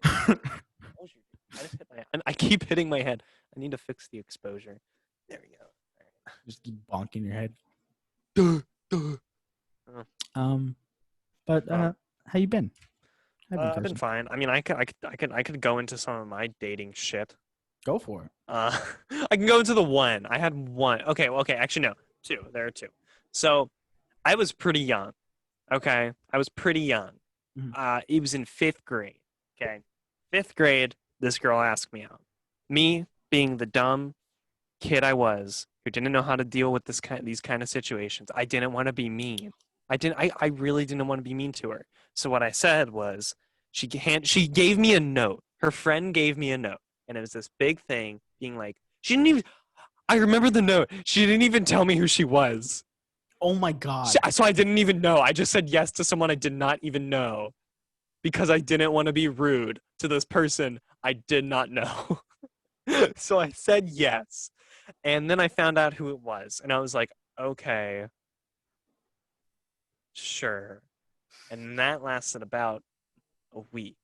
I keep hitting my head. I need to fix the exposure. There we go. Just keep bonking your head. Oh. But how you been? I've been fine. I mean, I could go into some of my dating shit. Go for it. I can go into the one. I had one. Okay, actually no, two. There are two. So, I was pretty young. Okay, I was pretty young. It was in 5th grade. Okay, 5th grade. This girl asked me out. Me being the dumb kid I was, who didn't know how to deal with these kind of situations. I didn't want to be mean. I really didn't want to be mean to her. So what I said was, she gave me a note. Her friend gave me a note, and it was this big thing, being like, she didn't even. I remember the note. She didn't even tell me who she was. Oh my god. So I didn't even know. I just said yes to someone I did not even know, because I didn't want to be rude to this person I did not know. So I said yes. And then I found out who it was. And I was like, okay, sure. And that lasted about a week.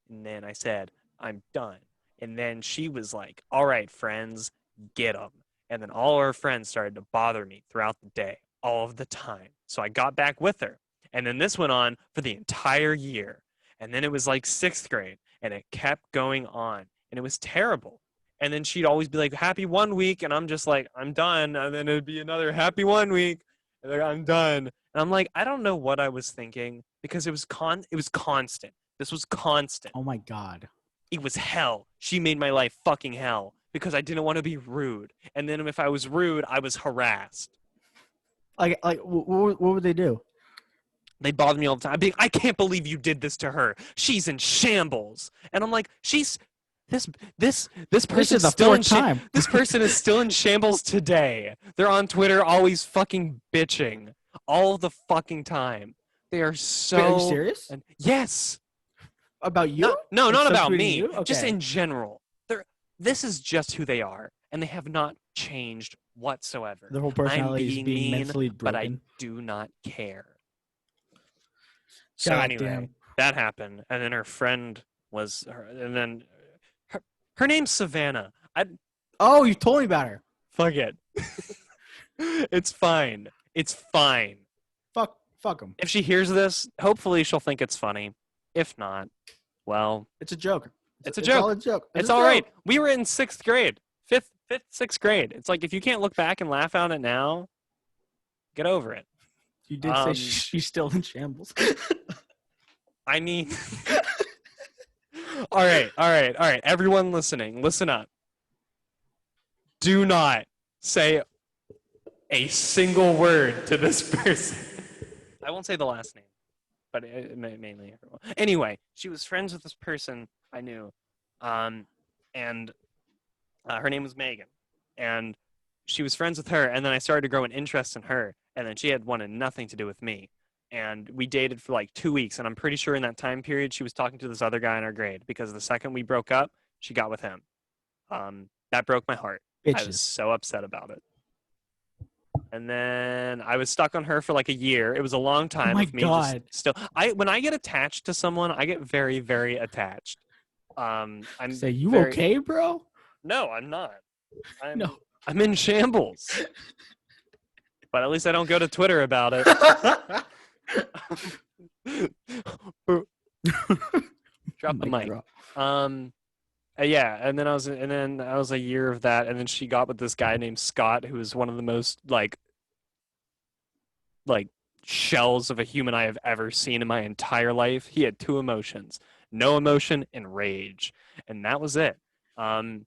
And then I said, I'm done. And then she was like, all right, friends, get them. And then all her friends started to bother me throughout the day, all of the time. So I got back with her. And then this went on for the entire year. And then it was like 6th grade. And it kept going on. And it was terrible. And then she'd always be like, happy 1 week. And I'm just like, I'm done. And then it'd be another happy 1 week. And like, I'm done. And I'm like, I don't know what I was thinking, because it was constant. This was constant. Oh my god. It was hell. She made my life fucking hell because I didn't want to be rude. And then if I was rude, I was harassed. Like what would they do? They bothered me all the time. I'd be like, I can't believe you did this to her. She's in shambles. And I'm like, this person is the fourth time. This person is still in shambles today. They're on Twitter always fucking bitching all the fucking time. They are so. Wait, are you serious? Yes. About you? No, Like not about me. Okay. Just in general. This is just who they are, and they have not changed whatsoever. Their whole personality I'm is being mean, mentally broken. but I do not care. So God anyway, damn. that happened, and then her friend was her, and then her name's Savannah. Oh, you told me about her. Fuck it. It's fine. It's fine. Fuck them. If she hears this, hopefully she'll think it's funny. If not, well, it's a joke. It's a joke. All a joke. It's all right. We were in 6th grade, 5th, 6th grade. It's like, if you can't look back and laugh at it now, get over it. You did say she's still in shambles. I mean, all right. Everyone listening, listen up. Do not say a single word to this person. I won't say the last name, but mainly everyone. Anyway, she was friends with this person I knew, and her name was Megan, and she was friends with her, and then I started to grow an interest in her, and then she had wanted nothing to do with me, and we dated for like 2 weeks, and I'm pretty sure in that time period she was talking to this other guy in our grade, because the second we broke up, she got with him. That broke my heart. Bitches. I was so upset about it. And then I was stuck on her for like a year. It was a long time of me just still. When I get attached to someone, I get very, very attached. Say, you okay, bro? No, I'm not. No. I'm in shambles. But at least I don't go to Twitter about it. Drop the mic. Yeah, and then I was a year of that, and then she got with this guy named Scott, who is one of the most like shells of a human I have ever seen in my entire life. He had 2 emotions: no emotion and rage, and that was it. And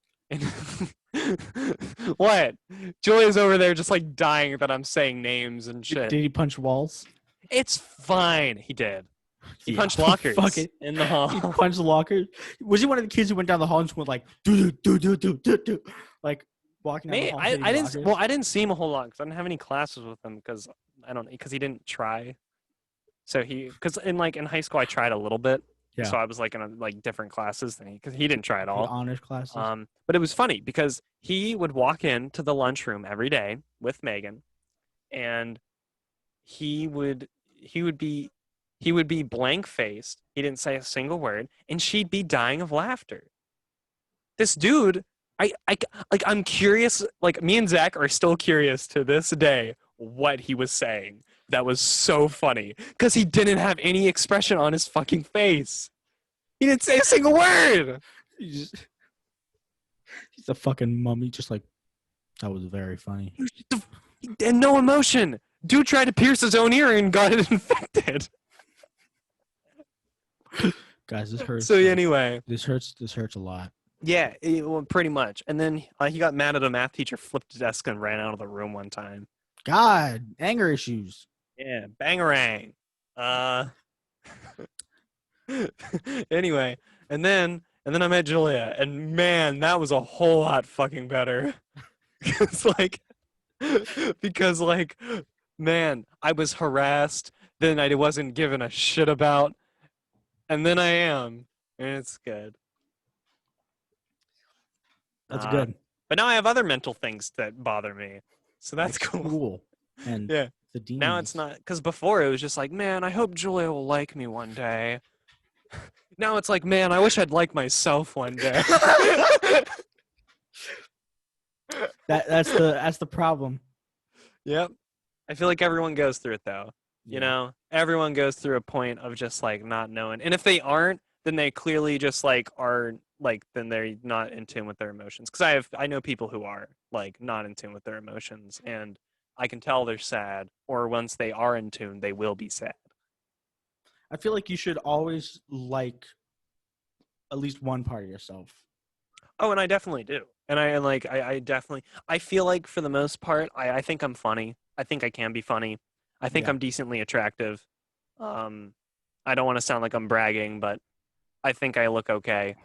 what? Julia's over there just like dying that I'm saying names and shit. Did he punch walls? It's fine. He did. He punched lockers in the hall. He punched lockers. Was he one of the kids who went down the hall and just went like do, like walking down the hall? I didn't see him a whole lot because I didn't have any classes with him because don't because he didn't try. So because in high school I tried a little bit. Yeah. So I was like in like different classes than because he didn't try at The all. honors classes. But it was funny because he would walk into the lunchroom every day with Megan, and he would he would be he would be blank faced. He didn't say a single word, and she'd be dying of laughter. This dude, I'm curious. Like me and Zach are still curious to this day what he was saying. That was so funny because he didn't have any expression on his fucking face. He didn't say a single word. He's a fucking mummy. Just like that was very funny. And no emotion. Dude tried to pierce his own ear and got it infected. Guys, this hurts. So anyway, this hurts a lot. Yeah, well, pretty much. And then he got mad at a math teacher, flipped his desk, and ran out of the room one time. God, anger issues. Yeah, bangarang. Anyway, and then I met Julia, and man, that was a whole lot fucking better. because man, I was harassed, then I wasn't given a shit about, and then I am, and it's good. That's good. But now I have other mental things that bother me, so that's cool. And yeah. The demons. Now it's not, because before it was just like, man, I hope Julia will like me one day. Now it's like, man, I wish I'd like myself one day. That's the problem. Yep. I feel like everyone goes through it though. You know, everyone goes through a point of just like not knowing. And if they aren't, then they clearly just like are like, then they're not in tune with their emotions. Because I know people who are like not in tune with their emotions, and I can tell they're sad, or once they are in tune, they will be sad. I feel like you should always like at least one part of yourself. Oh, and I definitely do. And I definitely, I feel like for the most part, I think I'm funny. I think I can be funny. I think I'm decently attractive. I don't want to sound like I'm bragging, but I think I look okay.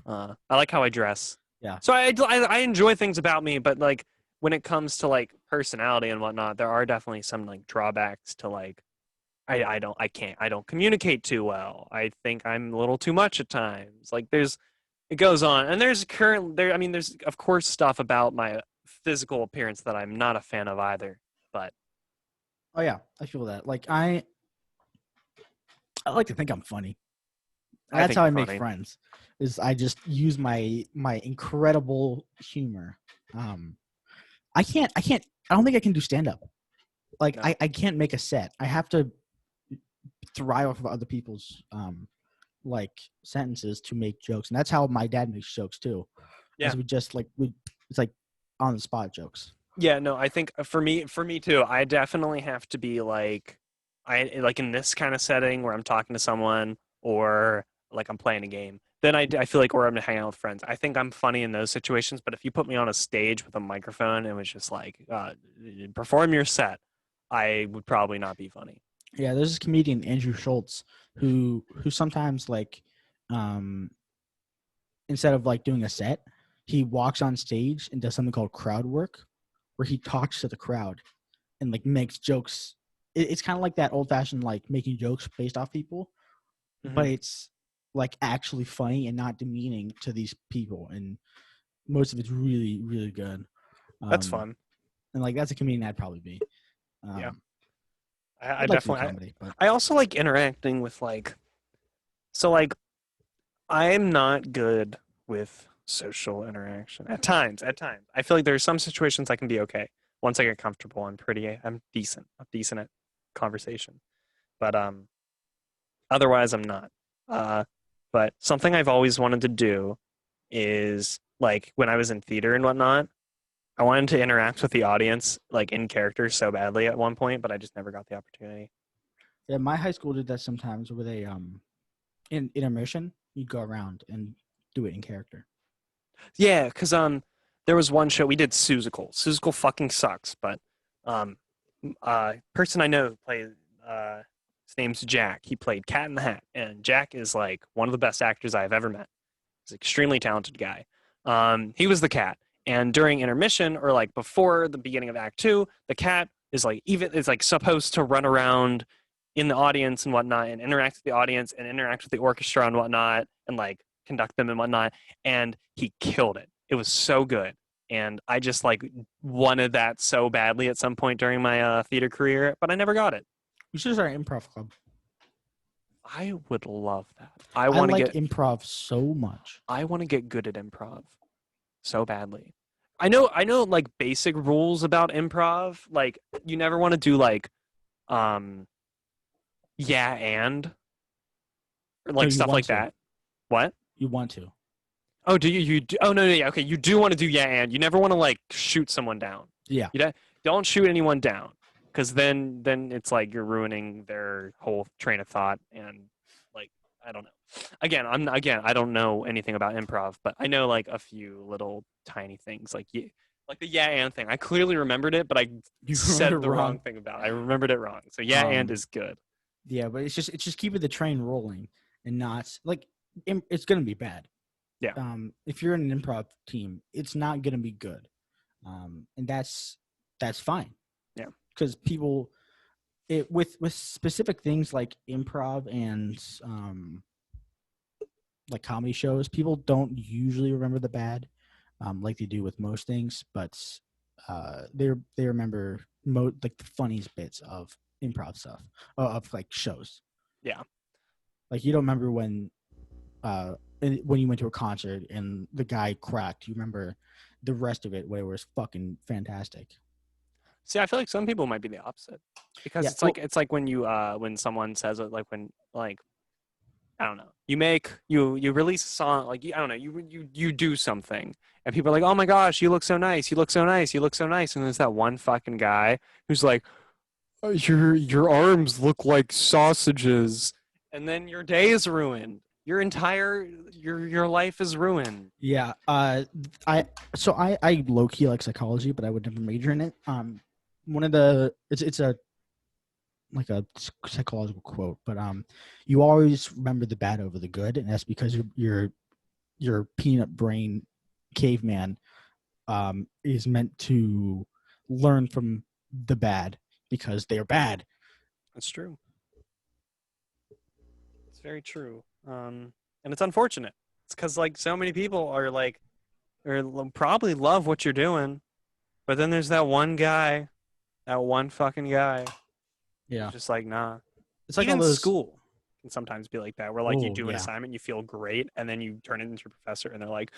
I like how I dress. Yeah. So I enjoy things about me, but like when it comes to like personality and whatnot, there are definitely some like drawbacks to like, I don't communicate too well. I think I'm a little too much at times. Like it goes on. And there's of course stuff about my physical appearance that I'm not a fan of either, but. Oh yeah, I feel that. Like I like to think I'm funny. That's how I make friends. Is I just use my incredible humor. I don't think I can do stand up. Like no. I can't make a set. I have to thrive off of other people's like sentences to make jokes. And that's how my dad makes jokes too. Yeah. We just it's like on the spot jokes. Yeah, no, I think for me too, I definitely have to be like in this kind of setting where I'm talking to someone or like I'm playing a game. Then I feel like, or I'm hanging out with friends. I think I'm funny in those situations, but if you put me on a stage with a microphone and it was just like, perform your set, I would probably not be funny. Yeah, there's this comedian, Andrew Schultz, who sometimes like, instead of like doing a set, he walks on stage and does something called crowd work, where he talks to the crowd and like makes jokes. It's kind of like that old fashioned like making jokes based off people, but it's like actually funny and not demeaning to these people, and most of it's really, really good. That's fun. And like that's a comedian I'd probably be. Yeah, I definitely. Comedy, I also like interacting with like, so like, I'm not good with social interaction at times. I feel like there's some situations I can be okay. Once I get comfortable, I'm decent at conversation, but otherwise I'm not. But something I've always wanted to do is like when I was in theater and whatnot, I wanted to interact with the audience like in character so badly at one point, but I just never got the opportunity. Yeah, my high school did that sometimes where they in intermission you'd go around and do it in character. Yeah, because there was one show we did Seussical. Seussical fucking sucks, but person I know played his name's Jack. He played Cat in the Hat, and Jack is like one of the best actors I've ever met. He's an extremely talented guy. He was the cat, and during intermission or like before the beginning of Act 2, the cat is like even is like supposed to run around in the audience and whatnot and interact with the audience and interact with the orchestra and whatnot and like conduct them and whatnot. And he killed it. It was so good. And I just like wanted that so badly at some point during my theater career, but I never got it. You should start an improv club. I would love that. I like improv so much. I want to get good at improv so badly. I know like basic rules about improv. Like you never want to do like yeah and or like stuff like that. What? You want to. Oh, do you do, oh no, yeah, okay. You do want to do yeah and you never want to like shoot someone down. Yeah. Don't shoot anyone down because then it's like you're ruining their whole train of thought and like I don't know. Again, I don't know anything about improv, but I know like a few little tiny things like the yeah and thing. I clearly remembered it, but I said the wrong thing about it. I remembered it wrong. So yeah and is good. Yeah, but it's just keeping the train rolling and not like it's gonna be bad. Yeah. If you're in an improv team, it's not gonna be good, and that's fine. Yeah. Because people, with specific things like improv and like comedy shows, people don't usually remember the bad, like they do with most things, but they remember like the funniest bits of improv stuff of like shows. Yeah. Like you don't remember when you went to a concert and the guy cracked. You remember the rest of it where it was fucking fantastic. See, I feel like some people might be the opposite because it's like when you when someone says it, like when like I don't know, you release a song, like I don't know, you do something and people are like, oh my gosh, you look so nice, you look so nice, you look so nice, and there's that one fucking guy who's like, oh, your arms look like sausages, and then your day is ruined. Your entire your life is ruined. Yeah. I low key like psychology, but I would never major in it. One of the it's a like a psychological quote, but you always remember the bad over the good, and that's because your peanut brain caveman is meant to learn from the bad because they're bad. That's true. It's very true. And it's unfortunate. It's because like so many people are like, or probably love what you're doing, but then there's that one guy, that one fucking guy. Yeah. Just like, nah. It's like even all those... school can sometimes be like that, where like you do an assignment, you feel great, and then you turn it into your professor, and they're like,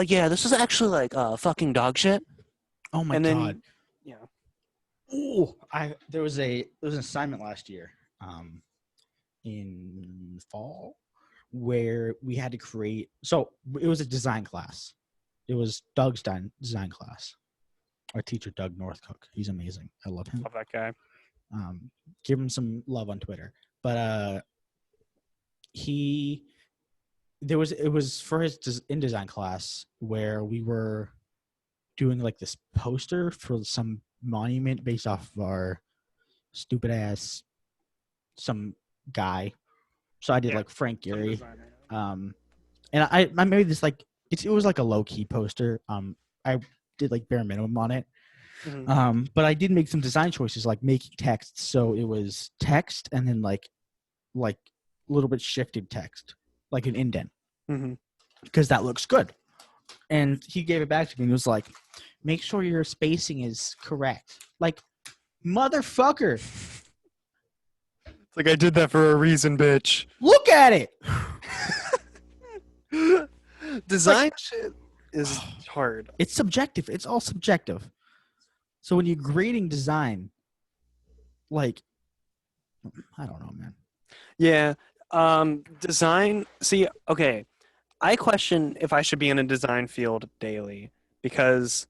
yeah, this is actually like fucking dog shit. Oh my God. Then, yeah. Oh, there was an assignment last year, in fall, where we had to create. So it was a design class. It was Doug's design class. Our teacher, Doug Northcook. He's amazing. I love him. Love that guy. Give him some love on Twitter. But it was for his InDesign class where we were doing like this poster for some monument based off of our stupid ass some guy. So I did like Frank Gehry. And I made this like it was like a low key poster. I did like bare minimum on it. Mm-hmm. But I did make some design choices like making text. So it was text and then like a little bit shifted text, like an indent. Mm-hmm. Because that looks good. And he gave it back to me and was like, make sure your spacing is correct. Like, motherfucker. It's like I did that for a reason, bitch. Look at it. Design shit is hard. It's subjective. It's all subjective. So when you're grading design, like, I don't know, man. Yeah. Design. See, okay. I question if I should be in a design field daily because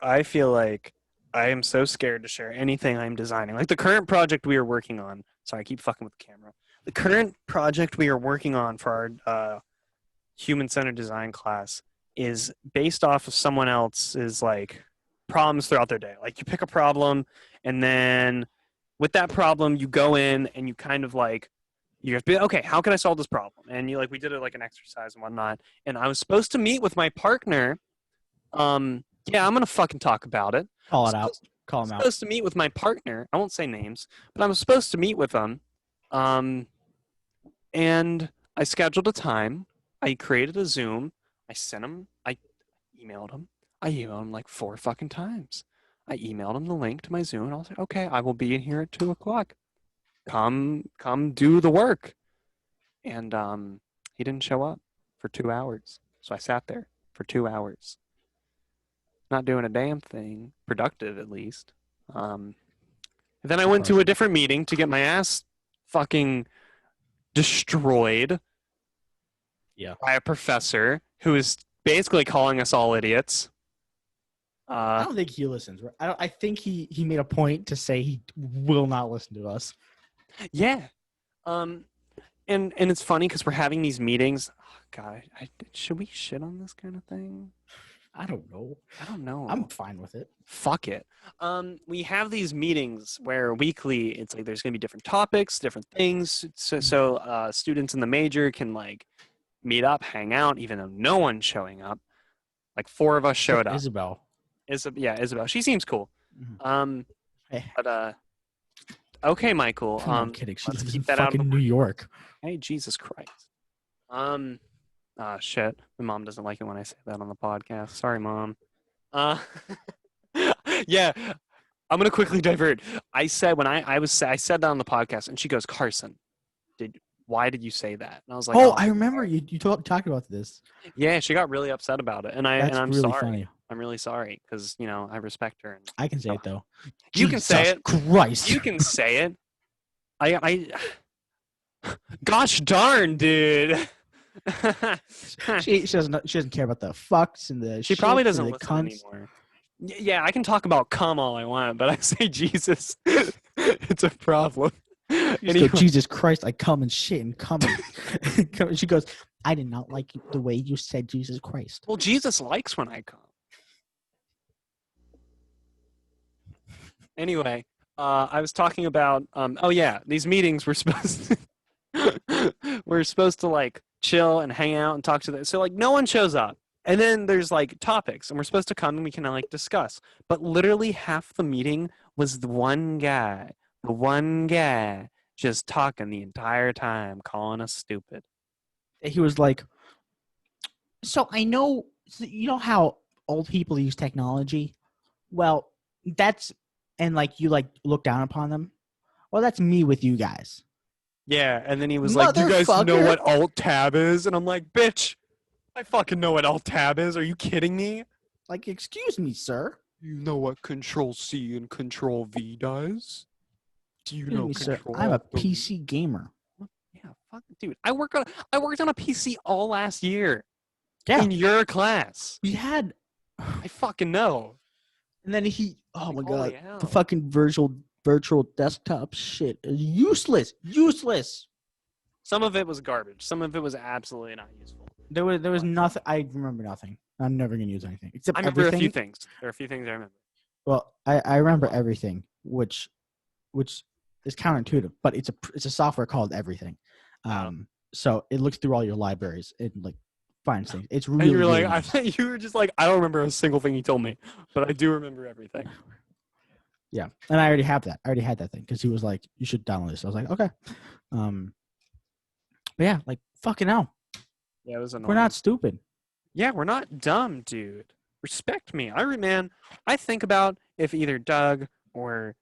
I feel like I am so scared to share anything I'm designing. Like the current project we are working on. Sorry, I keep fucking with the camera. The current project we are working on for our human-centered design class is based off of someone else's like problems throughout their day. Like you pick a problem and then with that problem you go in and you kind of like you have to be okay, how can I solve this problem? And you like we did it like an exercise and whatnot. And I was supposed to meet with my partner. Yeah, I'm gonna fucking talk about it. Call it out. Call I'm him out. supposed to meet with my partner. I won't say names, but I'm supposed to meet with them. Um, and I scheduled a time. I created a Zoom. I sent him. I emailed him. I emailed him like 4 fucking times. I emailed him the link to my Zoom, and I was like, "Okay, I will be in here at 2 o'clock. Come, do the work." And he didn't show up for 2 hours. So I sat there for 2 hours, not doing a damn thing, productive at least. Um, then I went to a different meeting to get my ass fucking destroyed by a professor who is basically calling us all idiots. I don't think he listens. I think he made a point to say he will not listen to us. Yeah. And it's funny because we're having these meetings. Oh, God, should we shit on this kind of thing? I don't know. I don't know. I'm fine with it. Fuck it. We have these meetings where weekly it's like there's gonna be different topics, different things. So students in the major can like meet up, hang out, even though no one's showing up. Like 4 of us showed up. Isabel. Isabel. She seems cool. Hey. But okay, Michael. I'm kidding. She let's lives keep in that out of fucking the New York. Hey, Jesus Christ. Shit. My mom doesn't like it when I say that on the podcast. Sorry, Mom. Yeah. I'm gonna quickly divert. I said when I said that on the podcast, and she goes, Carson, why did you say that? And I was like, I remember you talked about this. Yeah, she got really upset about it, and I'm really sorry. Funny. I'm really sorry because I respect her. And I can say it though. You can say it. Christ. You can say it. I gosh darn, dude. she doesn't care about the fucks and the she probably doesn't listen cunts. anymore. Yeah, I can talk about cum all I want, but I say Jesus, it's a problem. Anyway. Go, Jesus Christ, I come and shit and come. And she goes, I did not like the way you said Jesus Christ. Well, Jesus likes when I come. Anyway, I was talking about. These meetings were supposed to like chill and hang out and talk to them. So like no one shows up. And then there's like topics and we're supposed to come and we can like discuss. But literally half the meeting was the one guy just talking the entire time, calling us stupid. He was like, so I know, you know how old people use technology? Well, and like you like look down upon them. Well, that's me with you guys. Yeah, and then he was like, do you guys know what Alt Tab is? And I'm like, bitch, I fucking know what Alt Tab is. Are you kidding me? Like, excuse me, sir. You know what Control C and Control V does? Do you know Control? I'm a PC gamer. Yeah, fuck, dude. I worked on a PC all last year. Yeah. In your class. We had. I fucking know. And then oh my god, the fucking virtual desktop shit is useless. Some of it was garbage. Some of it was absolutely not useful. There was nothing. I remember nothing. I'm never gonna use anything except I remember everything. a few things. There are a few things I remember. Well, I remember everything, which is counterintuitive, but it's a software called Everything. So it looks through all your libraries and like finds things. It's really. And you were really like, nice. I thought you were just like, I don't remember a single thing you told me, but I do remember everything. Yeah, and I already have that. I already had that thing because he was like, "You should download this." I was like, "Okay." But yeah, like fucking hell. Yeah, it was annoying. We're not stupid. Yeah, we're not dumb, dude. Respect me. I think about if either Doug or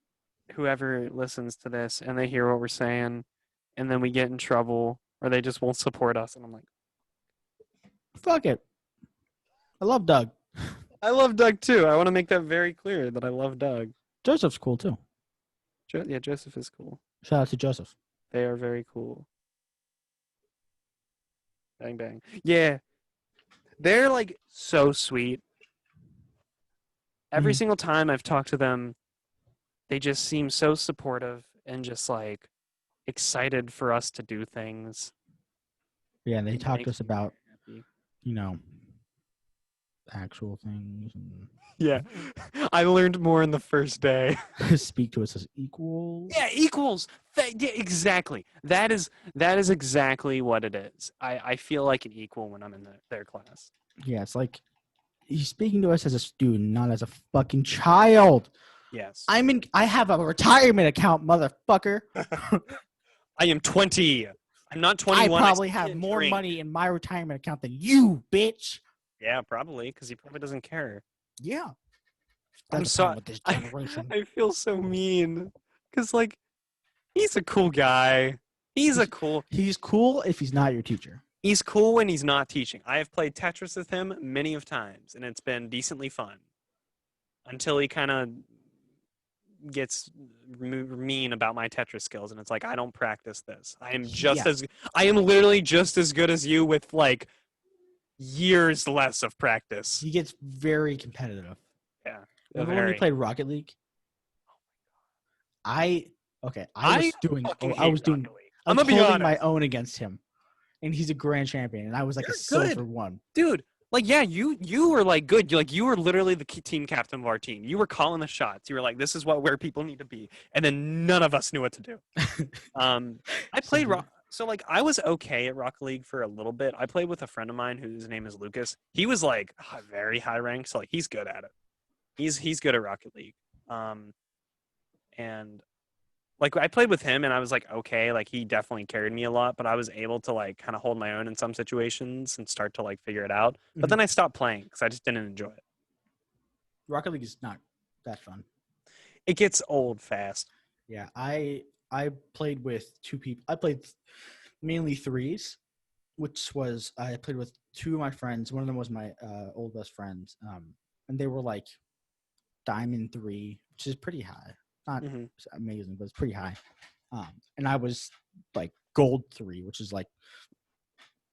whoever listens to this and they hear what we're saying, and then we get in trouble, or they just won't support us, and I'm like, fuck it. I love Doug. I love Doug too. I want to make that very clear that I love Doug. Joseph's cool too. Yeah, Joseph is cool. Shout out to Joseph. They are very cool. Bang, bang. Yeah. They're like so sweet. Every single time I've talked to them, they just seem so supportive and just like excited for us to do things. Yeah, and they talk to us about, actual things. And yeah. I learned more in the first day. Speak to us as equals. Yeah, equals. Yeah, exactly. That is exactly what it is. I feel like an equal when I'm in their class. Yeah, it's like he's speaking to us as a student, not as a fucking child. Yes. I have a retirement account, motherfucker. I am 20. I'm not I 21. probably still have can't more drink. money in my retirement account than you, bitch. Yeah, probably, because he probably doesn't care. Yeah. I'm That's the so problem with this generation. I feel so mean because like he's a cool guy. He's cool if he's not your teacher. He's cool when he's not teaching. I have played Tetris with him many of times, and it's been decently fun until he kind of gets mean about my Tetris skills, and it's like I don't practice this. I am literally just as good as you with like years less of practice. He gets very competitive. Yeah. Remember when we played Rocket League? I was I'm gonna be holding my honest. own against him, and he's a grand champion, and I was like You're a silver good. one. Dude, like yeah, you were like good. You were literally the team captain of our team. You were calling the shots. You were like, this is where people need to be, and then none of us knew what to do. I played so like I was okay at Rocket League for a little bit. I played with a friend of mine whose name is Lucas. He was like very high ranked, so like he's good at it. He's good at Rocket League. And like I played with him and I was like okay, like he definitely carried me a lot, but I was able to like kind of hold my own in some situations and start to like figure it out. But then I stopped playing because I just didn't enjoy it. Rocket League is not that fun. It gets old fast. Yeah, I played with two people. I played mainly threes, which was I played with two of my friends. One of them was my old best friends, and they were like Diamond 3, which is pretty high. Not amazing, but it's pretty high. And I was like Gold 3, which is like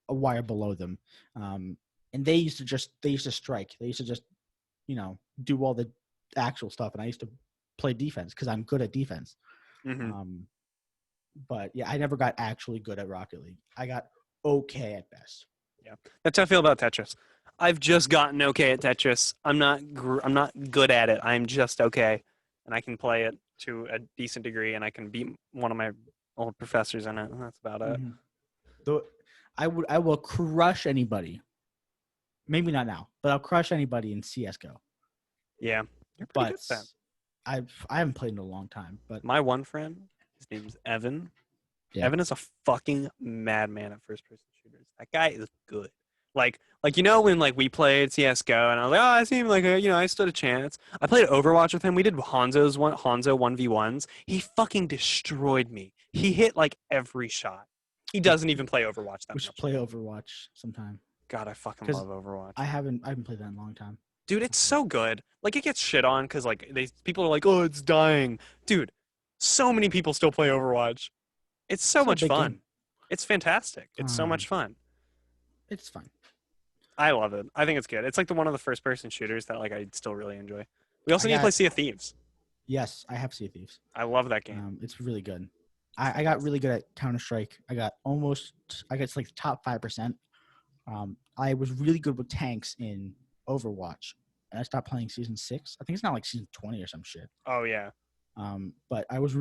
a wire below them. And they used to strike. They used to just, do all the actual stuff. And I used to play defense because I'm good at defense. But yeah, I never got actually good at Rocket League. I got okay at best. Yeah, that's how I feel about Tetris. I've just gotten okay at Tetris. I'm not good at it. I'm just okay, and I can play it to a decent degree, and I can beat one of my old professors in it. And that's about it. Though I will crush anybody. Maybe not now, but I'll crush anybody in CS:GO. Yeah, you're pretty good at that. I haven't played in a long time, but my one friend, his name's Evan. Yeah. Evan is a fucking madman at first-person shooters. That guy is good. Like when like we played CS:GO and I was like, oh, I seem like I stood a chance. I played Overwatch with him. We did Hanzo 1v1s. He fucking destroyed me. He hit like every shot. He doesn't even play Overwatch that much. We should play Overwatch sometime. God, I fucking love Overwatch. I haven't played that in a long time. Dude, it's so good. Like it gets shit on because like people are like, oh, it's dying. Dude, so many people still play Overwatch. It's so much fun. Game. It's fantastic. It's so much fun. It's fun. I love it. I think it's good. It's like one of the first-person shooters that like I still really enjoy. We also need to play Sea of Thieves. Yes, I have Sea of Thieves. I love that game. It's really good. I got really good at Counter-Strike. I got like the top 5%. I was really good with tanks in Overwatch, and I stopped playing season 6. I think it's now like season 20 or some shit. Oh yeah. But I was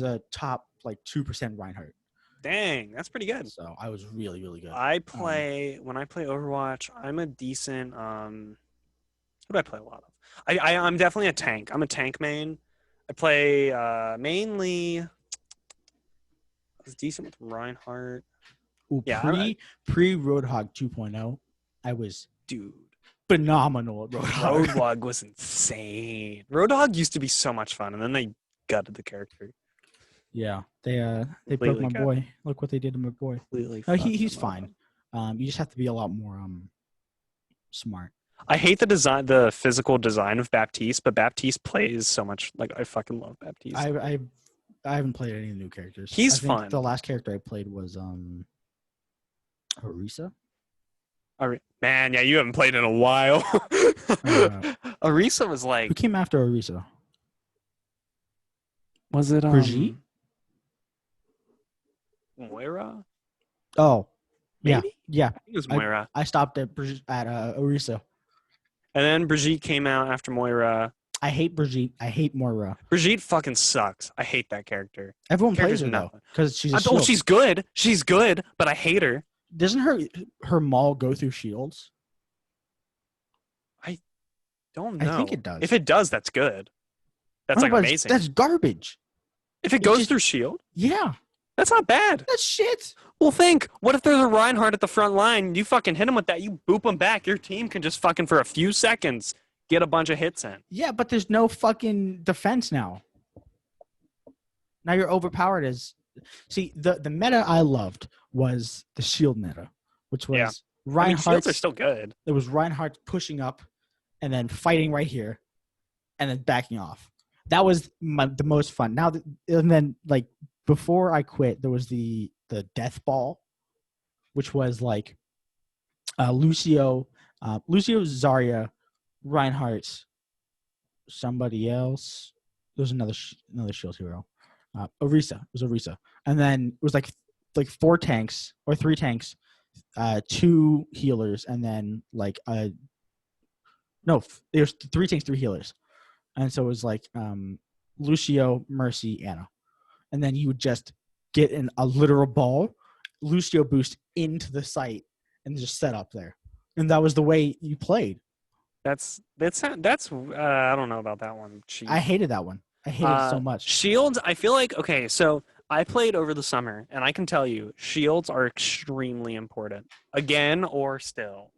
a top like 2% Reinhardt. Dang, that's pretty good. So I was really, really good. when I play Overwatch, I'm a decent what do I play a lot of? I'm definitely a tank. I'm a tank main. I play mainly I was decent with Reinhardt. Ooh, yeah, pre Roadhog 2.0, I was phenomenal at Roadhog. Roadhog was insane. Roadhog used to be so much fun, and then they gutted the character. Yeah, they broke my boy. Look what they did to my boy. He's fine. You just have to be a lot more smart. I hate the physical design of Baptiste, but Baptiste plays so much. Like I fucking love Baptiste. I haven't played any of the new characters. He's fun. The last character I played was Orisa. Man, yeah, you haven't played in a while. Orisa was like. Who came after Orisa? Was it Brigitte? Moira? Oh, maybe? Yeah. I think it was Moira. I stopped at Orisa. And then Brigitte came out after Moira. I hate Brigitte. I hate Moira. Brigitte fucking sucks. I hate that character. Everyone plays her though because she's a shield. She's good. She's good, but I hate her. Doesn't her maul go through shields? I don't know. I think it does. If it does, that's good. That's like amazing. That's garbage. If it goes through shield, Yeah, that's not bad. that's shit. Well, think. What if there's a Reinhardt at the front line? You fucking hit him with that. You boop him back. Your team can just fucking for a few seconds get a bunch of hits in. Yeah, but there's no fucking defense now. Now you're overpowered as. See, the meta I loved was the shield meta, which was Reinhardt. Shields are still good. It was Reinhardt pushing up and then fighting right here and then backing off. That was the most fun. Now, and then like before I quit, there was the death ball, which was like Lucio, Zarya, Reinhardt, somebody else. There was another shield hero. Orisa. It was Orisa. And then it was like 4 tanks or 3 tanks, 2 healers, and then there's 3 tanks, 3 healers. And so it was like Lucio, Mercy, Anna. And then you would just get in a literal ball, Lucio boost into the site, and just set up there. And that was the way you played. That's I don't know about that one. Chief. I hated that one. I hated it so much. Shields, I feel like, okay, so I played over the summer, and I can tell you, shields are extremely important. Again or still.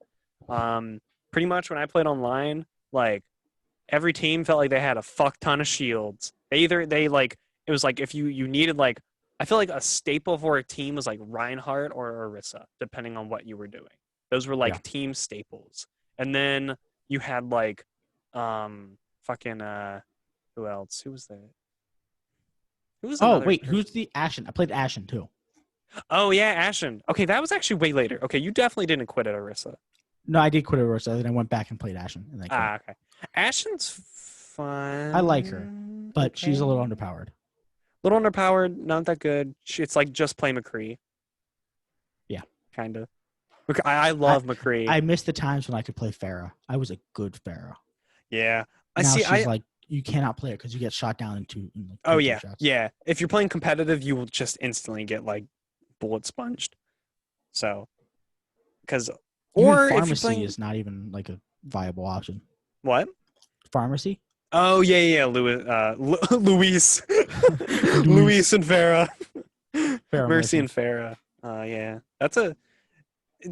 Pretty much when I played online, like, every team felt like they had a fuck ton of shields. It was like if you needed, like, I feel like a staple for a team was like Reinhardt or Orisa, depending on what you were doing. Those were like team staples. And then you had like who else? Who was there? Who's the Ashen? I played Ashen too. Oh yeah, Ashen. Okay, that was actually way later. Okay, you definitely didn't quit at Orisa. No, I did quit at Orisa, then I went back and played Ashen. And okay. Ashen's fun. I like her, but she's a little underpowered. Little underpowered, not that good. It's like just play McCree. Yeah. Kind of. I love McCree. I miss the times when I could play Pharah. I was a good Pharah. Yeah. She's like, you cannot play it because you get shot down in two shots. Yeah. If you're playing competitive, you will just instantly get like bullet sponged. So, pharmacy is not even like a viable option. What? Pharmacy? Oh yeah. Luis and Farah. Mercy and Farah. Yeah.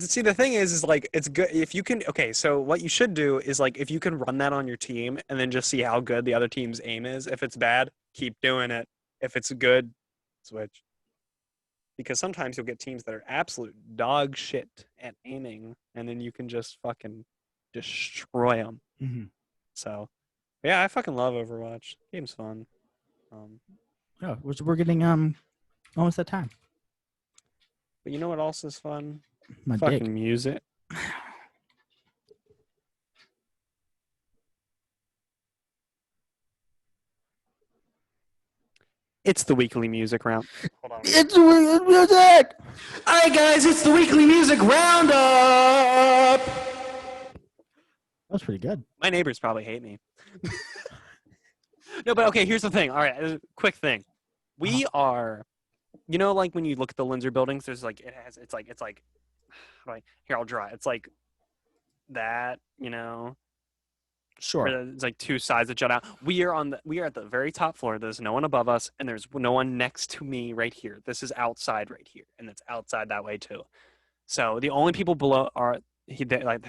See, the thing is like, it's good if you can. Okay, so what you should do is like, if you can run that on your team and then just see how good the other team's aim is. If it's bad, keep doing it. If it's good, switch. Because sometimes you'll get teams that are absolute dog shit at aiming, and then you can just fucking destroy them. Mm-hmm. So, yeah, I fucking love Overwatch. Game's fun. Yeah, we're getting almost that time. But you know what else is fun? My fucking dick. Music. It's the weekly music round. Hold on. It's the weekly music! All right, guys, it's the weekly music roundup! That was pretty good. My neighbors probably hate me. No, but okay, here's the thing. All right, quick thing. We are, like when you look at the Lindsay buildings, there's like, it's like, here, I'll draw it. It's like that, Sure. It's like 2 sides that jut out. We are at the very top floor. There's no one above us, and there's no one next to me right here. This is outside right here, and it's outside that way too. So the only people below that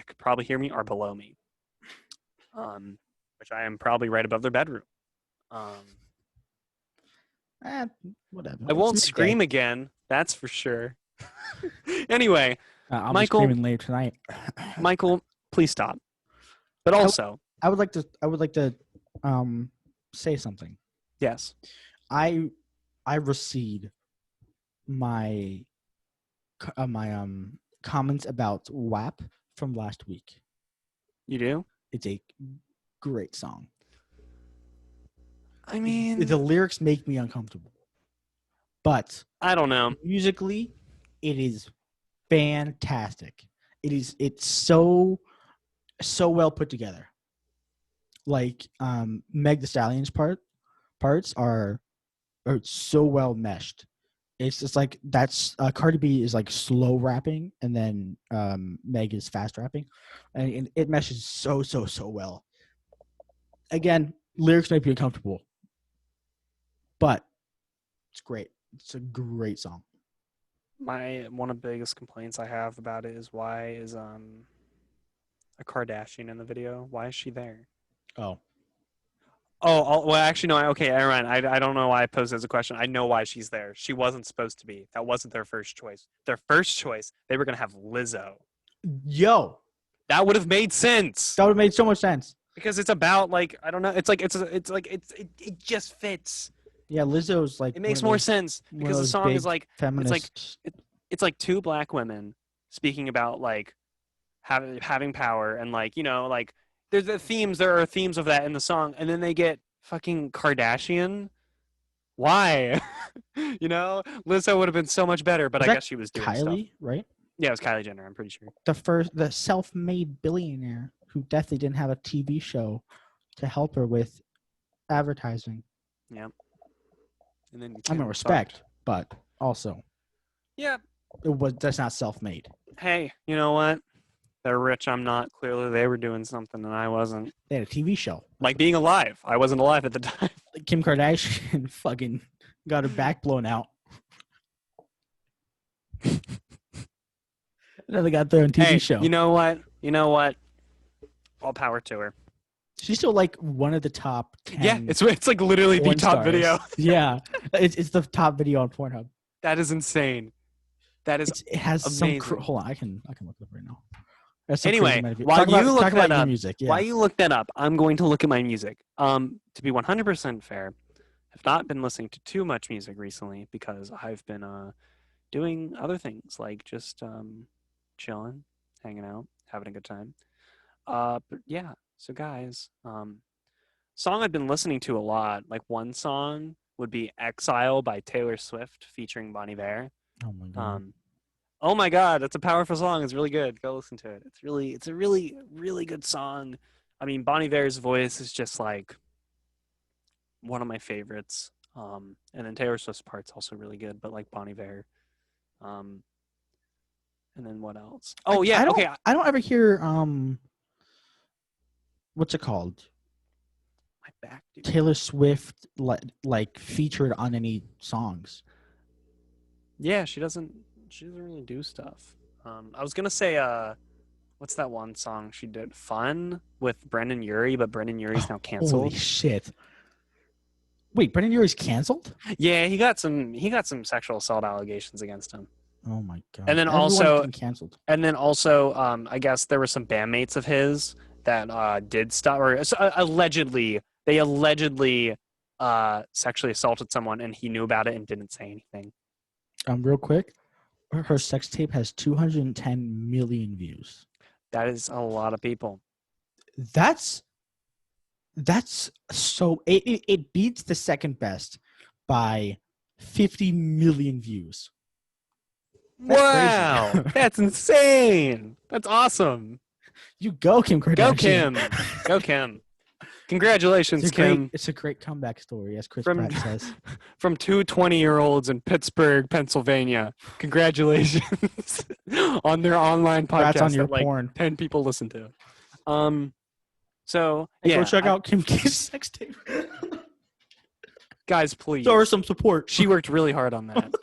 could probably hear me are below me, which I am probably right above their bedroom. Whatever. I won't scream again. That's for sure. Anyway, I'll Michael, be screaming later tonight. Michael, please stop. But also, I would like to say something. Yes. I recede my comments about WAP from last week. You do? It's a great song. I mean, the lyrics make me uncomfortable, but I don't know. Musically, it is fantastic. It's so well put together. Like Meg Thee Stallion's parts are so well meshed. It's just like that's Cardi B is like slow rapping, and then Meg is fast rapping, and it meshes so well. Again, lyrics make me uncomfortable, but it's great. It's a great song. One of the biggest complaints I have about it is why is a Kardashian in the video? Why is she there? Oh, Well, actually, no. Okay, never mind. I don't know why I posed it as a question. I know why she's there. She wasn't supposed to be. That wasn't their first choice. Their first choice, they were gonna have Lizzo. yo, That would have made sense that would have made so much sense. because it's about like I don't know. It just fits. Yeah, Lizzo's like It makes more sense one because of the those song big is like feminist. it's like two black women speaking about like having power and like like there are themes of that in the song, and then they get fucking Kardashian. Why? Lizzo would have been so much better, but Was I that guess she was doing stuff. Kylie, right? Yeah, it was Kylie Jenner. I'm pretty sure. The self-made billionaire who definitely didn't have a TV show to help her with advertising. Yeah. And then I mean, respect, but also, yeah. that's not self-made. Hey, you know what? They're rich. I'm not. Clearly, they were doing something and I wasn't. They had a TV show. Like being alive. I wasn't alive at the time. Kim Kardashian fucking got her back blown out. Then they got their own TV show. You know what? All power to her. She's still like one of the top 10. Yeah, it's like literally the porn top stars. video. Yeah, it's the top video on Pornhub. That is insane. That is It has amazing. some. Hold on, I can look it up right now. Anyway, while you look that up, music, yeah. while you look that up, I'm going to look at my music. To be 100% fair, I've not been listening to too much music recently because I've been doing other things like just chilling, hanging out, having a good time. But yeah, so guys, song I've been listening to a lot, like one song would be Exile by Taylor Swift featuring Bon Iver. Oh my god. Oh my god, that's a powerful song. It's really good. Go listen to it. It's a really, really good song. I mean, Bon Iver's voice is just like one of my favorites. And then Taylor Swift's part's also really good, but like Bon Iver. And then what else? Oh yeah, okay. I don't ever hear what's it called? My back, dude. Taylor Swift like featured on any songs. Yeah, she doesn't really do stuff. I was gonna say what's that one song she did? Fun with Brendan Urie, but Brendan Urie's now canceled. Holy shit. Wait, Brendan Urie's canceled? Yeah, he got some sexual assault allegations against him. Oh my god. And then canceled. And then also I guess there were some bandmates of his that did stuff or allegedly sexually assaulted someone and he knew about it and didn't say anything. Real quick, her sex tape has 210 million views. That is a lot of people. That's so it beats the second best by 50 million views. Wow, that's insane. That's awesome. You go, Kim Kardashian. Go Kim. Congratulations, Kim. It's a great comeback story, as Chris Pratt says. From two 20-year-olds in Pittsburgh, Pennsylvania. Congratulations on their online podcast on your that like porn. 10 people listen to. So hey, yeah, go check out Kim K's sex tape. Guys, please. Show her some support. She worked really hard on that,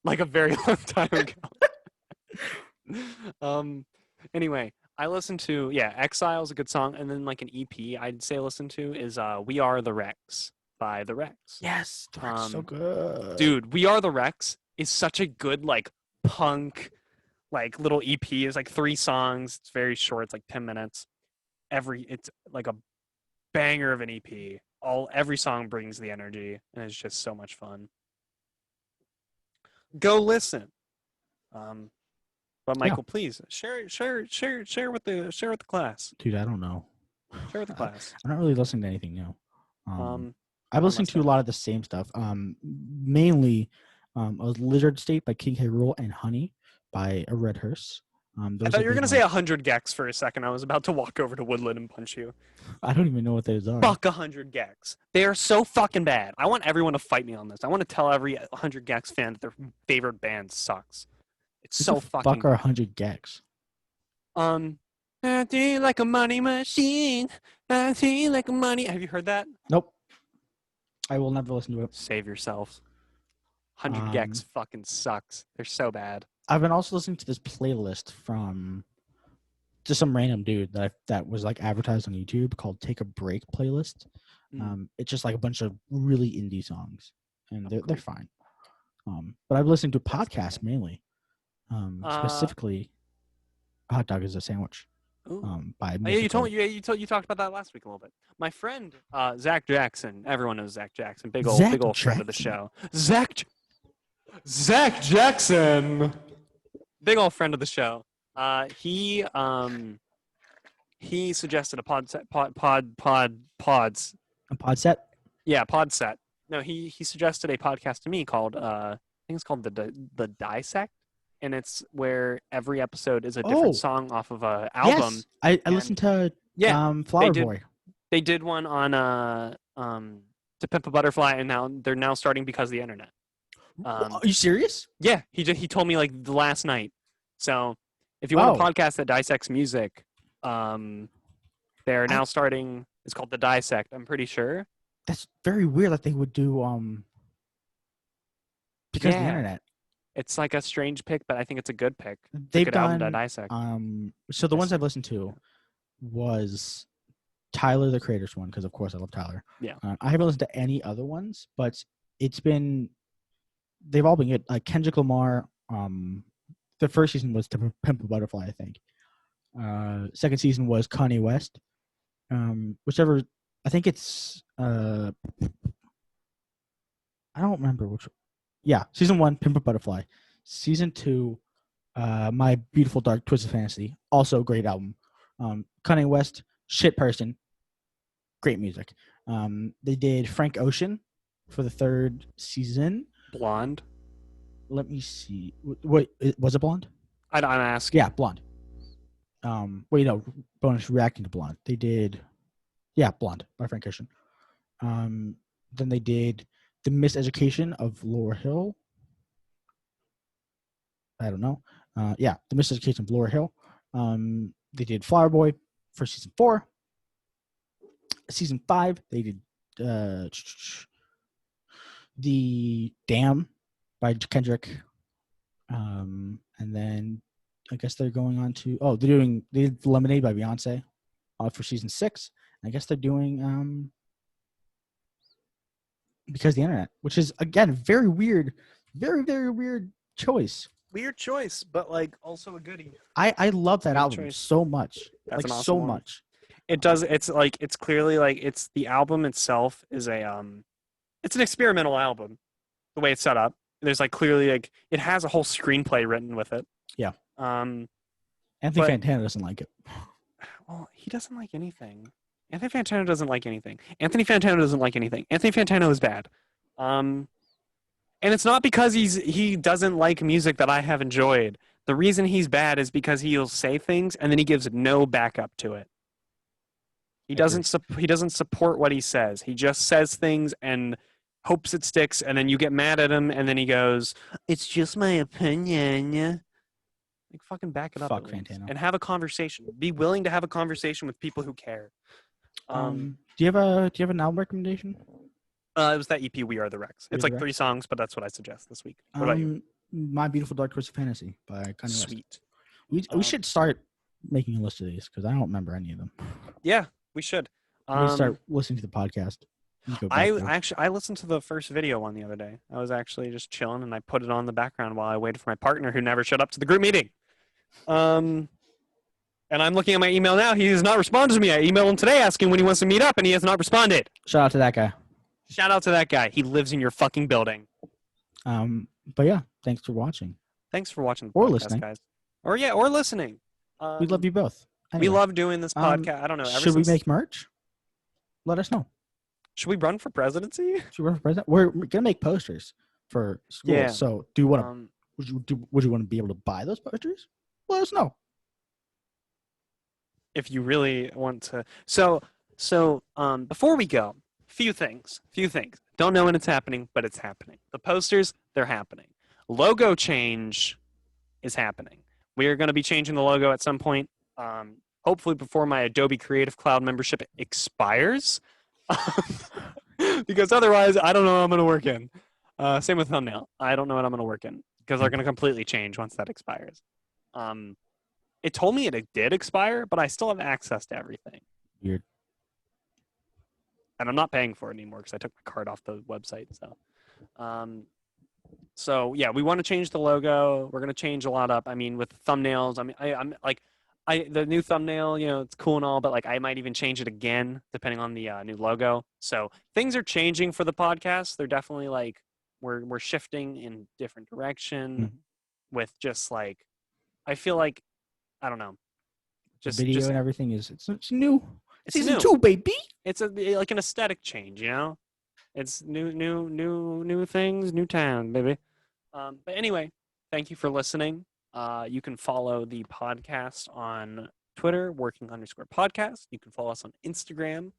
like a very long time ago. Anyway, I listen to Exile is a good song, and then like an EP I'd say listen to is "We Are the Rex" by the Rex. Yes, the Rex is so good, dude. "We Are the Rex" is such a good like punk like little EP. It's like 3 songs. It's very short. It's like 10 minutes. It's like a banger of an EP. Every song brings the energy, and it's just so much fun. Go listen. But Michael, please share with the class. Dude, I don't know. Share with the class. I'm not really listening to anything new. I've listened to a lot of the same stuff. Mainly, a Lizard State by King K. Rool and Honey by a Red Hearse. I thought you were gonna say 100 gex for a second. I was about to walk over to Woodland and punch you. I don't even know what those are. Fuck 100 gex. They are so fucking bad. I want everyone to fight me on this. I want to tell every 100 gex fan that their favorite band sucks. It's so fucking. Fuck our 100 gex. I feel like a money machine. I feel like a money. Have you heard that? Nope. I will never listen to it. Save yourselves. 100 gex fucking sucks. They're so bad. I've been also listening to this playlist from just some random dude that was like advertised on YouTube called "Take a Break" playlist. It's just like a bunch of really indie songs, and they're fine. But I've listened to podcasts mainly, specifically, "A Hot Dog Is a Sandwich." By you talked about that last week a little bit. My friend Zach Jackson, everyone knows Zach Jackson, big old friend of the show. Zach Jackson, big old friend of the show. He suggested a pods. A pod set? Yeah, pod set. No, he suggested a podcast to me called I think it's called the Dissect, and it's where every episode is a different song off of a album. Yes, I listened to Flower Boy. They did one on To Pimp a Butterfly, and now they're starting Because of the Internet. Are you serious? Yeah, he told me like the last night. So if you want a podcast that dissects music, they're now starting. It's called The Dissect. I'm pretty sure. That's very weird that they would do Because of the Internet. It's like a strange pick, but I think it's a good pick. They've done album to dissect. So the ones I've listened to was Tyler the Creator's one, because of course I love Tyler. Yeah. I haven't listened to any other ones, but they've all been good. Like Kendrick Lamar. The first season was To Pimp a Butterfly, I think. Second season was Kanye West. Whichever, I think it's I don't remember which. Yeah, season 1, Pimp a Butterfly. Season 2, My Beautiful Dark Twisted Fantasy. Also a great album. Kanye West, shit person. Great music. They did Frank Ocean for the 3rd season. Blonde. Let me see. Wait, was it Blonde? I'm asking. Yeah, Blonde. Bonus reacting to Blonde. They did, Blonde by Frank Ocean. Then they did The Miseducation of Laura Hill. I don't know. The Miseducation of Laura Hill. They did Flower Boy for season 4. Season 5, they did The Dam by Kendrick. And then I guess they're going on to they did Lemonade by Beyonce for season 6. And I guess they're doing Because of the Internet, which is again very weird, very, very weird choice. Weird choice, but like also a goodie. I love that album so much. That's like an awesome so one. much. It does. It's like it's clearly like it's the album itself is it's an experimental album. The way it's set up, there's like clearly like it has a whole screenplay written with it. Yeah. Anthony Fantano doesn't like it. Well, he doesn't like anything. Anthony Fantano doesn't like anything. Anthony Fantano doesn't like anything. Anthony Fantano is bad. And it's not because he doesn't like music that I have enjoyed. The reason he's bad is because he'll say things and then he gives no backup to it. He doesn't support what he says. He just says things and hopes it sticks, and then you get mad at him, and then he goes, "It's just my opinion." Like fucking back it up. Fuck Fantano. And have a conversation. Be willing to have a conversation with people who care. Do you have an album recommendation? It was that EP We Are the Rex. It's like 3 songs, but that's what I suggest this week. What about you? My Beautiful Dark Twisted Fantasy by Kanye West. Sweet. We should start making a list of these because I don't remember any of them. Yeah, we should. We start listening to the podcast. I listened to the first video one the other day. I was actually just chilling and I put it on the background while I waited for my partner who never showed up to the group meeting. And I'm looking at my email now. He has not responded to me. I emailed him today asking when he wants to meet up and he has not responded. Shout out to that guy. Shout out to that guy. He lives in your fucking building. But yeah, thanks for watching. Thanks for watching the or podcast, listening, guys. Or listening. We love you both. Anyway, we love doing this podcast. I don't know. Should we make merch? Let us know. Should we run for presidency? Should we run for president? We're gonna make posters for school. Yeah. So, do you want to? Would you want to be able to buy those posters? Let us know. If you really want to. So before we go, few things. Don't know when it's happening, but it's happening. The posters, they're happening. Logo change is happening. We are going to be changing the logo at some point. Hopefully before my Adobe Creative Cloud membership expires. because otherwise I don't know what I'm gonna work in. Same with thumbnail. I don't know what I'm gonna work in because they're gonna completely change once that expires. Um, it told me it did expire, but I still have access to everything, Weird. and I'm not paying for it anymore because I took my card off the website. Um, so yeah, we want to change the logo. We're gonna change a lot up. I mean, with thumbnails. I mean, I'm like, the new thumbnail. You know, it's cool and all, but like, I might even change it again depending on the new logo. So things are changing for the podcast. They're definitely like we're shifting in different direction with just like I feel like I don't know, The video just and everything it's new. it's Season new. 2, baby. It's like an aesthetic change, you know. It's new things, new town, baby. But anyway, thank you for listening. You can follow the podcast on Twitter, working_podcast. You can follow us on Instagram,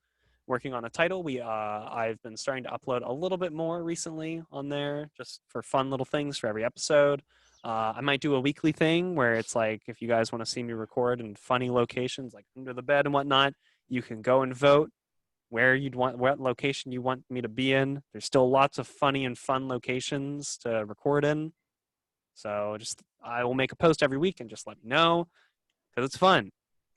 working on a title. I've been starting to upload a little bit more recently on there, just for fun little things for every episode. I might do a weekly thing where it's like if you guys want to see me record in funny locations like under the bed and whatnot, you can go and vote what location you want me to be in. There's still lots of funny and fun locations to record in. So I will make a post every week and just let me know because it's fun.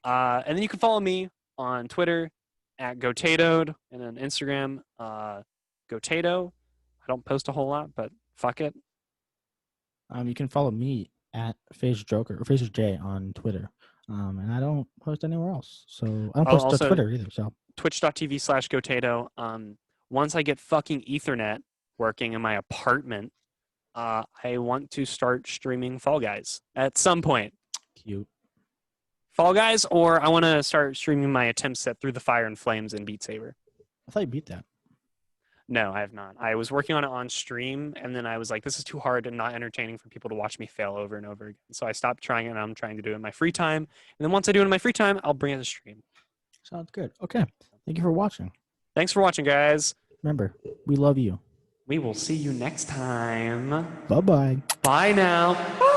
And then you can follow me on Twitter at GoTatoed and on Instagram, GoTato. I don't post a whole lot, but fuck it. You can follow me at FazeJoker or FazeJ on Twitter. And I don't post anywhere else. So I don't post Also, to Twitter either. So twitch.tv/GoTato. Once I get fucking Ethernet working in my apartment, I want to start streaming Fall Guys at some point. cute. Fall Guys, or I want to start streaming my attempts at Through the Fire and Flames and Beat Saber. I thought you beat that. No, I have not. I was working on it on stream, and then I was like, this is too hard and not entertaining for people to watch me fail over and over again. So I stopped trying it, and I'm trying to do it in my free time. And then once I do it in my free time, I'll bring it to stream. Sounds good. Okay. Thank you for watching. Thanks for watching, guys. Remember, we love you. We will see you next time. Bye-bye. Bye now.